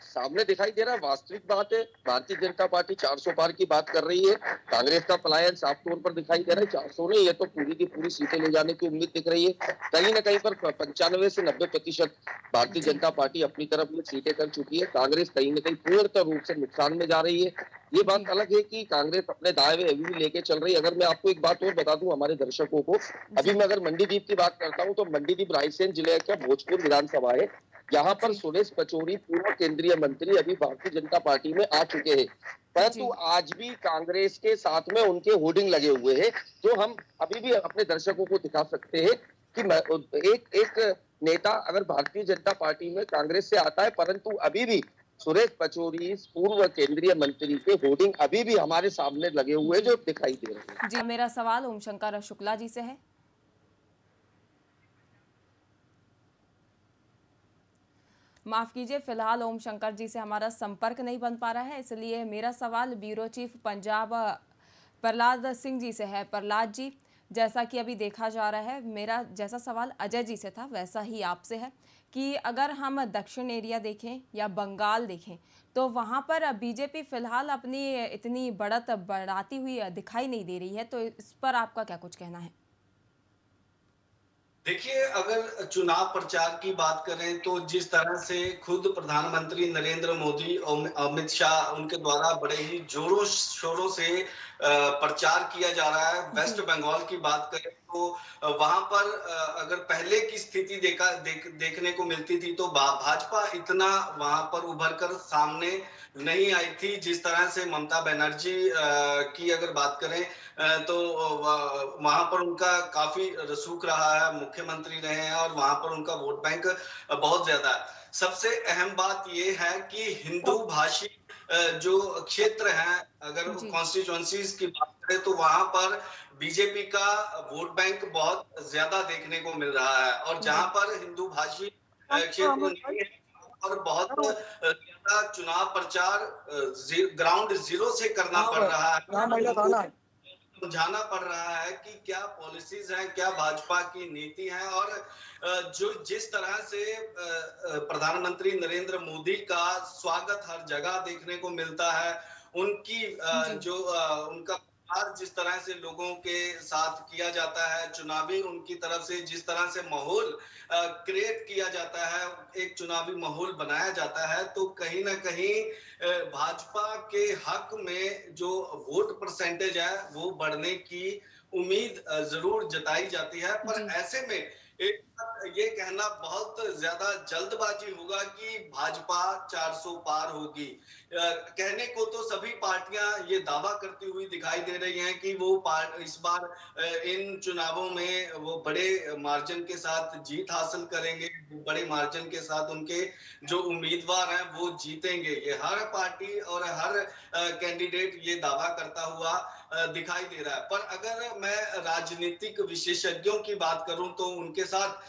सामने दिखाई दे रहा है, वास्तविक बात है। भारतीय जनता पार्टी 400 पार की बात कर रही है, कांग्रेस का पलायन साफ तौर पर दिखाई दे रहा है। 400 नहीं, ये तो पूरी की पूरी सीटें ले जाने की उम्मीद दिख रही है। कहीं ना कहीं पर 95 से 90% भारतीय जी जनता पार्टी अपनी तरफ ये सीटें कर चुकी है। कांग्रेस कहीं ना कहीं पूर्णतः रूप से नुकसान में जा रही है। ये बात जी अलग है कि कांग्रेस अपने दायवे अभी भी लेके चल रही है। अगर मैं आपको एक बात और बता दूं हमारे दर्शकों को, अभी जी मैं अगर मंडीदीप की बात करता हूं तो मंडीदीप रायसेन जिले का भोजपुर विधानसभा है। यहाँ पर जी सुरेश पचौरी पूर्व केंद्रीय मंत्री अभी भारतीय जनता पार्टी में आ चुके हैं, परंतु जी आज भी कांग्रेस के साथ में उनके होर्डिंग लगे हुए हैं, जो हम अभी भी अपने दर्शकों को दिखा सकते हैं कि एक एक नेता अगर भारतीय जनता पार्टी में कांग्रेस से आता है, परंतु अभी भी सुरेश पचौरी पूर्व केंद्रीय मंत्री के होर्डिंग अभी भी हमारे सामने लगे हुए हैं, जी जो दिखाई दे रहे हैं। जी मेरा सवाल ओम शंकर शुक्ला जी से है। माफ कीजिए, फिलहाल ओम शंकर जी से हमारा संपर्क नहीं बन पा रहा है, इसलिए मेरा सवाल ब्यूरो चीफ पंजाब प्रहलाद सिंह जी से है। प्रहलाद जी, जैसा कि अभी देखा जा रहा है, मेरा जैसा सवाल अजय जी से था वैसा ही आपसे है कि अगर हम दक्षिण एरिया देखें या बंगाल देखें, तो वहाँ पर बीजेपी फिलहाल अपनी इतनी बढ़त बढ़ाती हुई दिखाई नहीं दे रही है, तो इस पर आपका क्या कुछ कहना है? देखिए, अगर चुनाव प्रचार की बात करें तो जिस तरह से खुद प्रधानमंत्री नरेंद्र मोदी और अमित शाह उनके द्वारा बड़े ही जोरों शोरों से प्रचार किया जा रहा है। वेस्ट जी बंगाल की बात करें तो वहां पर अगर पहले की स्थिति देखने को मिलती थी तो भाजपा इतना वहां पर उभर कर सामने नहीं आई थी। जिस तरह से ममता बनर्जी की अगर बात करें तो वहां पर उनका काफी रसूख रहा है, मुख्यमंत्री रहे हैं और वहां पर उनका वोट बैंक बहुत ज्यादा है। सबसे अहम बात यह है कि हिंदू भाषी जो क्षेत्र हैं, अगर जी कॉन्स्टिट्यूएंसीज की बात करें तो वहां पर बीजेपी का वोट बैंक बहुत ज्यादा देखने को मिल रहा है। और जहां जी पर हिंदू भाषी क्षेत्र नहीं है और बहुत ज्यादा चुनाव प्रचार ग्राउंड जीरो से करना पड़ रहा है, समझाना पड़ रहा है कि क्या पॉलिसीज हैं, क्या भाजपा की नीति है। और जो जिस तरह से प्रधानमंत्री नरेंद्र मोदी का स्वागत हर जगह देखने को मिलता है, उनकी जी जो उनका प्रचार जिस तरह से लोगों के साथ किया जाता है, चुनावी उनकी तरफ से जिस तरह से माहौल क्रिएट किया जाता है, एक चुनावी माहौल बनाया जाता है, तो कहीं ना कहीं भाजपा के हक में जो वोट परसेंटेज है वो बढ़ने की उम्मीद जरूर जताई जाती है। पर जी ऐसे में एक ये कहना बहुत ज्यादा जल्दबाजी होगा कि भाजपा 400 पार होगी। कहने को तो सभी पार्टियां ये दावा करती हुई दिखाई दे रही हैं कि वो इस बार इन चुनावों में वो बड़े मार्जिन के साथ जीत हासिल करेंगे, बड़े मार्जिन के साथ उनके जो उम्मीदवार हैं वो जीतेंगे। ये हर पार्टी और हर कैंडिडेट ये दावा करता हुआ दिखाई दे रहा है। पर अगर मैं राजनीतिक विशेषज्ञों की बात करूं तो उनके साथ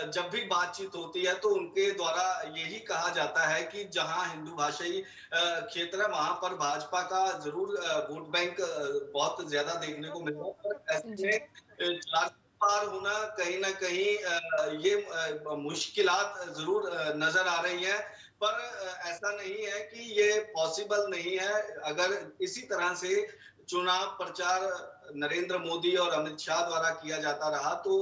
जब भी बातचीत होती है तो उनके द्वारा यही कहा जाता है कि जहां हिंदू भाषाई क्षेत्र है वहां पर भाजपा का जरूर वोट बैंक बहुत ज्यादा देखने को मिल रहा है। पर ऐसे जी में 400 पार होना कहीं ना कहीं ये मुश्किलात जरूर नजर आ रही है। पर ऐसा नहीं है कि ये पॉसिबल नहीं है। अगर इसी तरह से चुनाव प्रचार नरेंद्र मोदी और अमित शाह द्वारा किया जाता रहा तो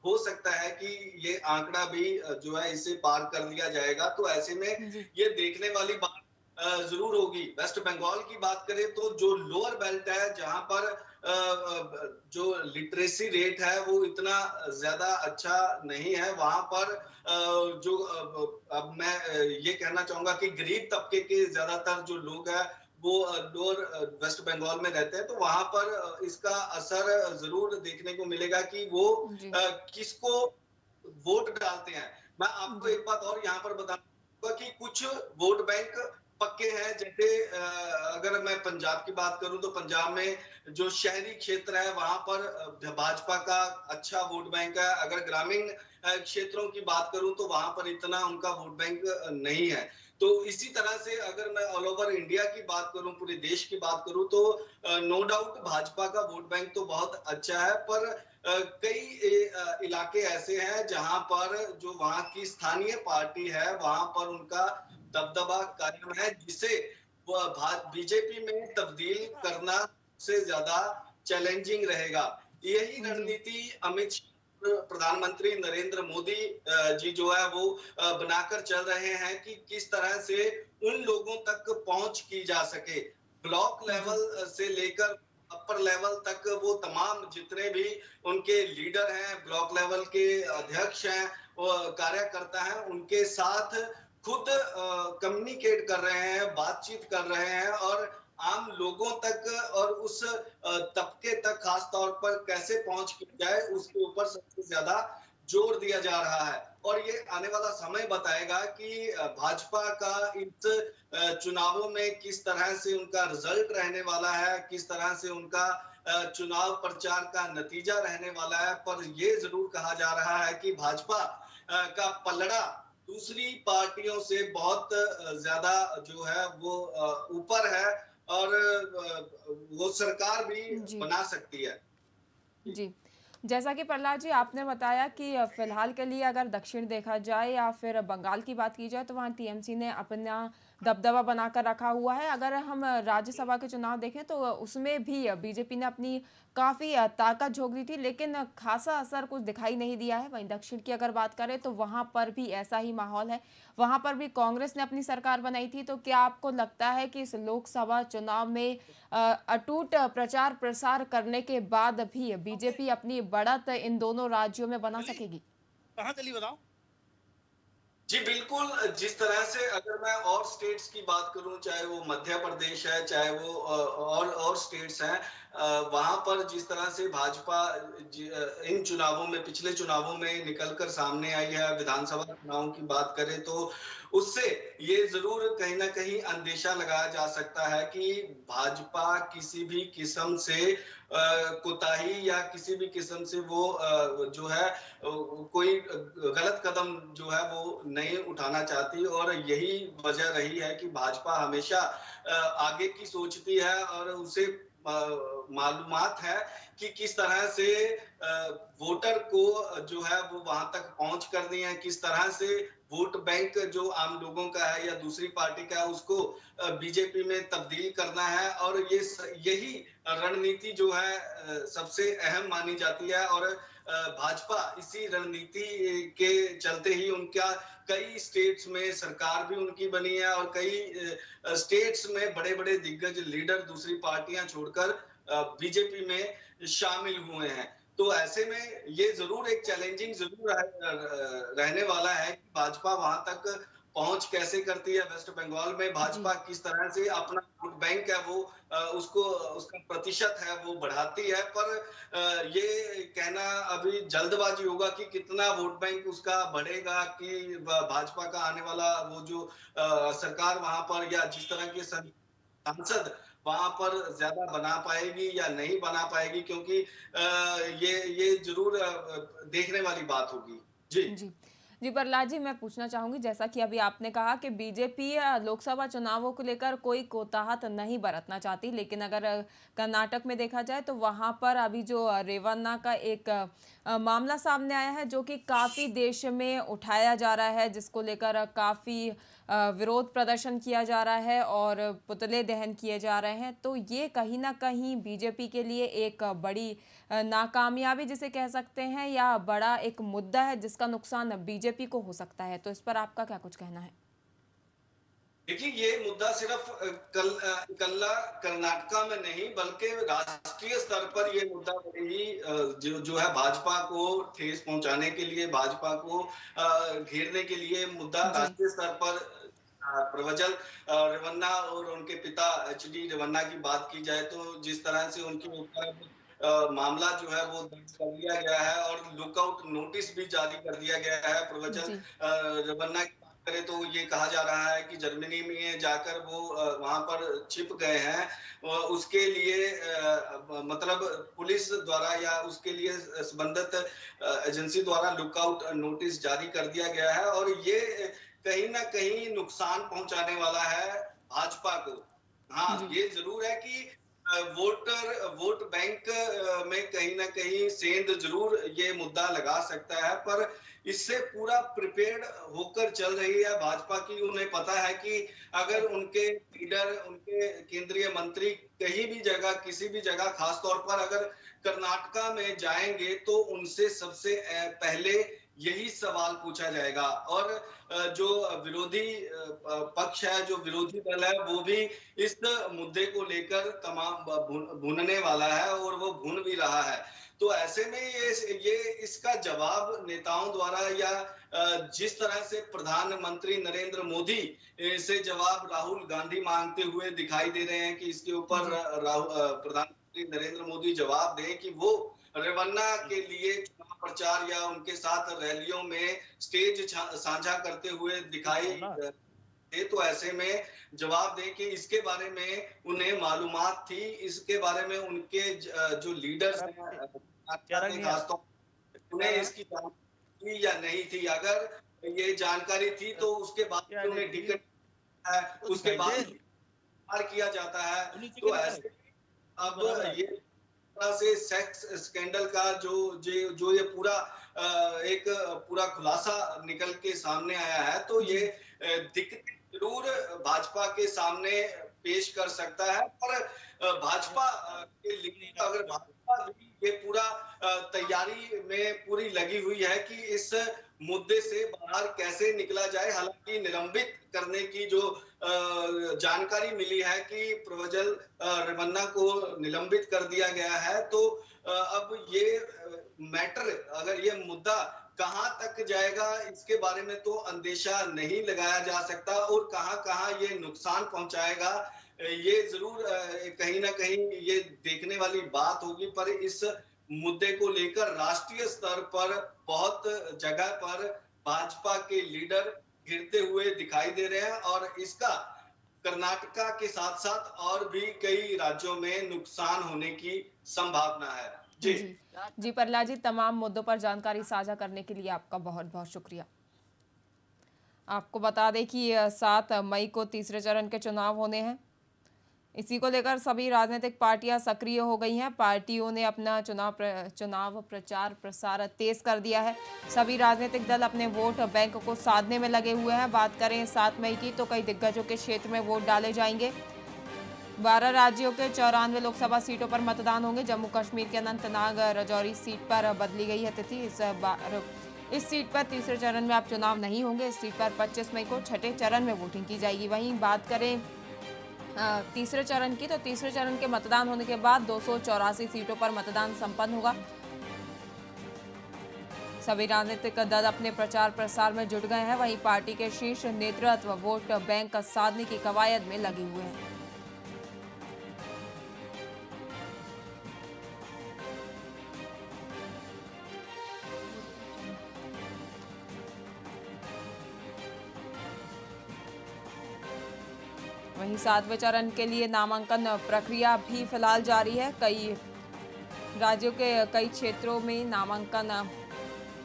हो सकता है कि ये आंकड़ा भी जो है इसे पार कर लिया जाएगा। तो ऐसे में जी। ये देखने वाली बात जरूर होगी। वेस्ट बंगाल की बात करें तो जो लोअर बेल्ट है, जहां पर जो लिटरेसी रेट है वो इतना ज्यादा अच्छा नहीं है, वहां पर जो अब मैं ये कहना चाहूंगा कि गरीब तबके के ज्यादातर जो लोग हैं वो लोअर वेस्ट बंगाल में रहते हैं, तो वहां पर इसका असर जरूर देखने को मिलेगा कि वो जी। किसको वोट डालते हैं। मैं आपको जी। एक बात और यहाँ पर बताऊंगा कि कुछ वोट बैंक पक्के हैं। जैसे अगर मैं पंजाब की बात करूं तो पंजाब में जो शहरी क्षेत्र है वहां पर भाजपा का अच्छा वोट बैंक है। अगर ग्रामीण क्षेत्रों की बात करूं तो वहां पर इतना उनका वोट बैंक नहीं है। तो इसी तरह से अगर मैं ऑल ओवर इंडिया की बात करूं, पूरे देश की बात करूं, तो नो डाउट भाजपा का वोट बैंक तो बहुत अच्छा है, पर कई इलाके ऐसे हैं जहां पर जो वहां की स्थानीय पार्टी है वहां पर उनका दबदबा कायम है, जिसे बीजेपी में तब्दील करना से ज्यादा चैलेंजिंग रहेगा। यही जी। रणनीति अमित शाह, प्रधानमंत्री नरेंद्र मोदी जी जो है वो बनाकर चल रहे हैं कि किस तरह से उन लोगों तक पहुंच की जा सके। ब्लॉक जी। लेवल से लेकर अपर लेवल तक वो तमाम जितने भी उनके लीडर हैं, ब्लॉक लेवल के अध्यक्ष हैं, कार्यकर्ता हैं, उनके साथ खुद कम्युनिकेट कर रहे हैं, बातचीत कर रहे हैं और आम लोगों तक और उस तबके तक खास तौर पर कैसे पहुंच की जाए उसके ऊपर सबसे ज्यादा जोर दिया जा रहा है। और ये आने वाला समय बताएगा कि भाजपा का इस चुनावों में किस तरह से उनका रिजल्ट रहने वाला है, किस तरह से उनका चुनाव प्रचार का नतीजा रहने वाला है। पर ये जरूर कहा जा रहा है कि भाजपा का पलड़ा दूसरी पार्टियों से बहुत ज्यादा जो है वो ऊपर है और वो सरकार भी जी। बना सकती है। जी। जैसा कि प्रहलाद जी आपने बताया कि फ़िलहाल के लिए अगर दक्षिण देखा जाए या फिर बंगाल की बात की जाए तो वहाँ टीएमसी ने अपना दबदबा बनाकर रखा हुआ है। अगर हम राज्यसभा के चुनाव देखें तो उसमें भी बीजेपी ने अपनी काफ़ी ताकत झोंक दी थी, लेकिन ख़ासा असर कुछ दिखाई नहीं दिया है। वहीं दक्षिण की अगर बात करें तो वहाँ पर भी ऐसा ही माहौल है। वहाँ पर भी कांग्रेस ने अपनी सरकार बनाई थी। तो क्या आपको लगता है कि इस लोकसभा चुनाव में अटूट प्रचार प्रसार करने के बाद भी बीजेपी अपनी बढ़त इन दोनों राज्यों में बना सकेगी? कहाँ चली बताओ? जी बिल्कुल। जिस तरह से अगर मैं और स्टेट्स की बात करूं, चाहे वो मध्य प्रदेश है, चाहे वो और स्टेट्स हैं, वहां पर जिस तरह से भाजपा इन चुनावों में, पिछले चुनावों में निकलकर सामने आई है, विधानसभा चुनावों की बात करें तो उससे ये जरूर कहीं ना कहीं अंदेशा लगाया जा सकता है कि भाजपा किसी भी किस्म से कोताही या किसी भी किस्म से वो जो है कोई गलत कदम जो है वो नहीं उठाना चाहती। और यही वजह रही है कि भाजपा हमेशा आगे की सोचती है और उसे मालूमात है कि किस तरह से वोटर को जो है वो वहां तक पहुंच करनी है, किस तरह से वोट बैंक जो आम लोगों का है या दूसरी पार्टी का है उसको बीजेपी में तब्दील करना है। और यही रणनीति जो है सबसे अहम मानी जाती है। और भाजपा इसी रणनीति के चलते ही उनका कई स्टेट्स में सरकार भी उनकी बनी है और कई स्टेट्स में बड़े बड़े दिग्गज लीडर दूसरी पार्टियां छोड़कर बीजेपी में शामिल हुए हैं। तो ऐसे में ये जरूर एक चैलेंजिंग जरूर रहने वाला है कि भाजपा वहां तक पहुंच कैसे करती है। वेस्ट बंगाल में भाजपा जी। किस तरह से अपना वोट बैंक है वो उसको उसका प्रतिशत है वो बढ़ाती है। पर ये कहना अभी जल्दबाजी होगा कि कितना वोट बैंक उसका बढ़ेगा, कि भाजपा का आने वाला वो जो सरकार वहां पर या जिस तरह के सांसद वहां पर ज्यादा बना पाएगी या नहीं बना पाएगी, क्योंकि ये जरूर देखने वाली बात होगी। जी जी। जी, प्रहलाद जी मैं पूछना चाहूँगी, जैसा कि अभी आपने कहा कि बीजेपी लोकसभा चुनावों को लेकर कोई कोताहत नहीं बरतना चाहती, लेकिन अगर कर्नाटक में देखा जाए तो वहाँ पर अभी जो रेवन्ना का एक मामला सामने आया है जो कि काफ़ी देश में उठाया जा रहा है, जिसको लेकर काफ़ी विरोध प्रदर्शन किया जा रहा है और पुतले दहन किए जा रहे हैं, तो ये कहीं ना कहीं बीजेपी के लिए एक बड़ी नाकामयाबी जिसे कह सकते हैं, या बड़ा एक मुद्दा है जिसका नुकसान बीजेपी को हो सकता है। तो इस पर आपका क्या कुछ कहना है? देखिए, ये मुद्दा सिर्फ कल्ला कर्नाटका में नहीं बल्कि राष्ट्रीय स्तर पर ये मुद्दा बड़ी ही जो है भाजपा को ठेस पहुंचाने के लिए, भाजपा को घेरने के लिए मुद्दा जी राष्ट्रीय स्तर पर प्रज्वल रेवन्ना और उनके पिता एचडी रेवन्ना की बात की जाए तो जिस तरह से उनके ऊपर मामला जो है वो दर्ज कर लिया गया है और लुकआउट नोटिस भी जारी कर दिया गया है प्रज्वल जी रेवन्ना की बात करें तो ये कहा जा रहा है कि जर्मनी में जाकर वो वहां पर छिप गए हैं। उसके लिए मतलब पुलिस द्वारा या उसके लिए संबंधित एजेंसी द्वारा लुकआउट नोटिस जारी कर दिया गया है और ये कहीं ना कहीं नुकसान पहुंचाने वाला है भाजपा को। हाँ, जी ये जरूर है कि वोट बैंक में कहीं ना कहीं सेंध जरूर ये मुद्दा लगा सकता है, पर इससे पूरा प्रिपेयर्ड होकर चल रही है भाजपा की। उन्हें पता है कि अगर उनके लीडर, उनके केंद्रीय मंत्री कहीं भी जगह, किसी भी जगह, खासतौर पर अगर कर्नाटका में जाएंगे तो उनसे सबसे पहले यही सवाल पूछा जाएगा और जो विरोधी पक्ष है, जो विरोधी दल है, वो भी इस मुद्दे को लेकर तमाम भूनने वाला है और वो भून भी रहा है। तो ऐसे में ये इसका जवाब नेताओं द्वारा या जिस तरह से प्रधानमंत्री नरेंद्र मोदी से जवाब राहुल गांधी मांगते हुए दिखाई दे रहे हैं कि इसके ऊपर प्रधानमंत्री नरेंद्र मोदी जवाब दें कि वो रेवन्ना के लिए चुनाव प्रचार या उनके साथ रैलियों में स्टेज साझा करते हुए दिखाई दे, तो ऐसे में जवाब दें कि इसके बारे में उन्हें मालूमात थी, इसके बारे में उनके जो लीडर्स हैं खासतौर उन्हें इसकी जानकारी थी या नहीं थी। अगर ये जानकारी थी तो उसके बाद उन्हें टिकट उसके बाद किया जाता है। तो ऐसे अब ये से सेक्स स्कैंडल का जो ये पूरा एक पूरा खुलासा निकल के सामने आया है, तो ये दिक्कत जरूर भाजपा के सामने पेश कर सकता है। पर भाजपा के लिए अगर भाजपा भी ये पूरा तैयारी में पूरी लगी हुई है कि इस मुद्दे से बाहर कैसे निकला जाए। हालांकि निलंबित करने की जो जानकारी मिली है कि प्रज्वल रेवन्ना को निलंबित कर दिया गया है, तो अब ये मैटर, अगर ये मुद्दा कहां तक जाएगा इसके बारे में तो अंदेशा नहीं लगाया जा सकता और कहां कहां ये नुकसान पहुंचाएगा ये जरूर कहीं ना कहीं ये देखने वाली बात होगी। पर इस मुद्दे को लेकर राष्ट्रीय स्तर पर बहुत जगह पर भाजपा के लीडर घिरते हुए दिखाई दे रहे हैं और इसका कर्नाटका के साथ साथ और भी कई राज्यों में नुकसान होने की संभावना है। जी जी प्रहलाद जी, तमाम मुद्दों पर जानकारी साझा करने के लिए आपका बहुत बहुत शुक्रिया। आपको बता दें कि 7 मई को तीसरे चरण के चुनाव होने हैं। इसी को लेकर सभी राजनीतिक पार्टियां सक्रिय हो गई हैं। पार्टियों ने अपना चुनाव प्रचार प्रसार तेज कर दिया है। सभी राजनीतिक दल अपने वोट बैंक को साधने में लगे हुए हैं। बात करें 7 मई की, तो कई दिग्गजों के क्षेत्र में वोट डाले जाएंगे। 12 राज्यों के 94 लोकसभा सीटों पर मतदान होंगे। जम्मू कश्मीर के अनंतनाग राजौरी सीट पर बदली गई है तिथि। इस सीट पर तीसरे चरण में अब चुनाव नहीं होंगे। इस सीट पर 25 मई को छठे चरण में वोटिंग की जाएगी। वहीं बात करें तीसरे चरण की, तो तीसरे चरण के मतदान होने के बाद 284 सीटों पर मतदान संपन्न होगा। सभी राजनीतिक दल अपने प्रचार प्रसार में जुट गए हैं। वहीं पार्टी के शीर्ष नेतृत्व वोट बैंक साधने की कवायद में लगे हुए हैं। वहीं 7वें चरण के लिए नामांकन प्रक्रिया भी फिलहाल जारी है। कई राज्यों के कई क्षेत्रों में नामांकन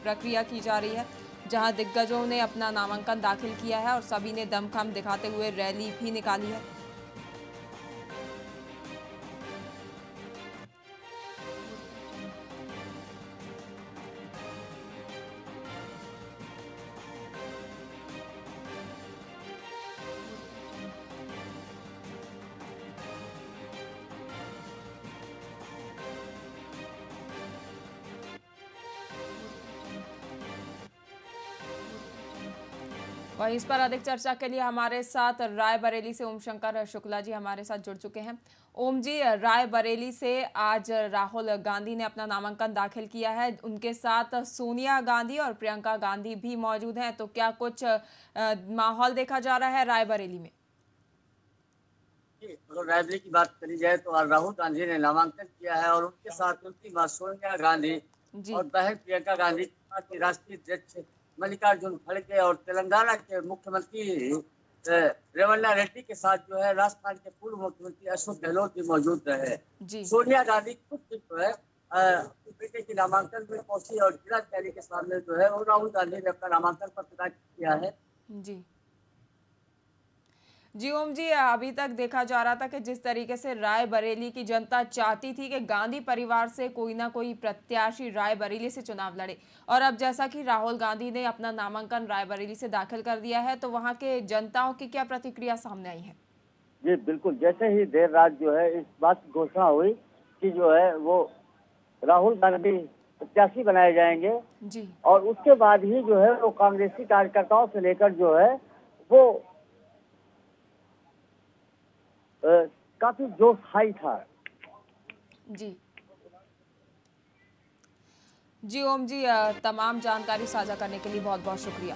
प्रक्रिया की जा रही है, जहां दिग्गजों ने अपना नामांकन दाखिल किया है और सभी ने दमखम दिखाते हुए रैली भी निकाली है। वहीं इस पर अधिक चर्चा के लिए हमारे साथ रायबरेली से ओम शंकर शुक्ला जी हमारे साथ जुड़ चुके हैं। ओम जी, रायबरेली से आज राहुल गांधी ने अपना नामांकन दाखिल किया है। उनके साथ सोनिया गांधी और प्रियंका गांधी भी मौजूद हैं, तो क्या कुछ माहौल देखा जा रहा है रायबरेली में? अगर रायबरेली की बात करी जाए तो आज राहुल गांधी ने नामांकन किया है और उनके साथ उनकी मां सोनिया गांधी जी और बहन प्रियंका गांधी के साथ ही राष्ट्रीय अध्यक्ष मल्लिकार्जुन खड़गे और तेलंगाना के मुख्यमंत्री रेवन्ना रेड्डी के साथ जो है राजस्थान के पूर्व मुख्यमंत्री अशोक गहलोत भी मौजूद रहे। जी सोनिया गांधी खुद जो है अपने बेटे के नामांकन में पहुंची और जिलाधिकारी के सामने जो है वो राहुल गांधी ने अपना नामांकन पत्र दाखिल किया है। जी जी ओम जी, अभी तक देखा जा रहा था कि जिस तरीके से रायबरेली की जनता चाहती थी कि गांधी परिवार से कोई ना कोई प्रत्याशी रायबरेली से चुनाव लड़े, और अब जैसा कि राहुल गांधी ने अपना नामांकन रायबरेली से दाखिल कर दिया है, तो वहां के जनताओं की क्या प्रतिक्रिया सामने आई है? जी बिल्कुल, जैसे ही देर रात जो है इस बात की घोषणा हुई कि जो है वो राहुल गांधी प्रत्याशी बनाए जाएंगे जी और उसके बाद ही जो है वो कांग्रेसी कार्यकर्ताओं से लेकर जो है वो काफी जोश हाई था। जी जी ओम जी, तमाम जानकारी साझा करने के लिए बहुत बहुत शुक्रिया।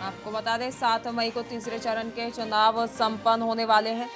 आपको बता दें 7 मई को तीसरे चरण के चुनाव संपन्न होने वाले हैं।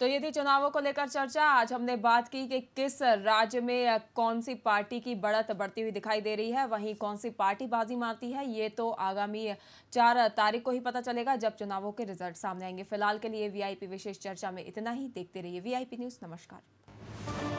तो ये थी चुनावों को लेकर चर्चा। आज हमने बात की कि किस राज्य में कौन सी पार्टी की बढ़त बढ़ती हुई दिखाई दे रही है, वहीं कौन सी पार्टी बाजी मारती है, ये तो आगामी 4 तारीख को ही पता चलेगा जब चुनावों के रिजल्ट सामने आएंगे। फिलहाल के लिए वीआईपी विशेष चर्चा में इतना ही। देखते रहिए वीआईपी न्यूज़। नमस्कार।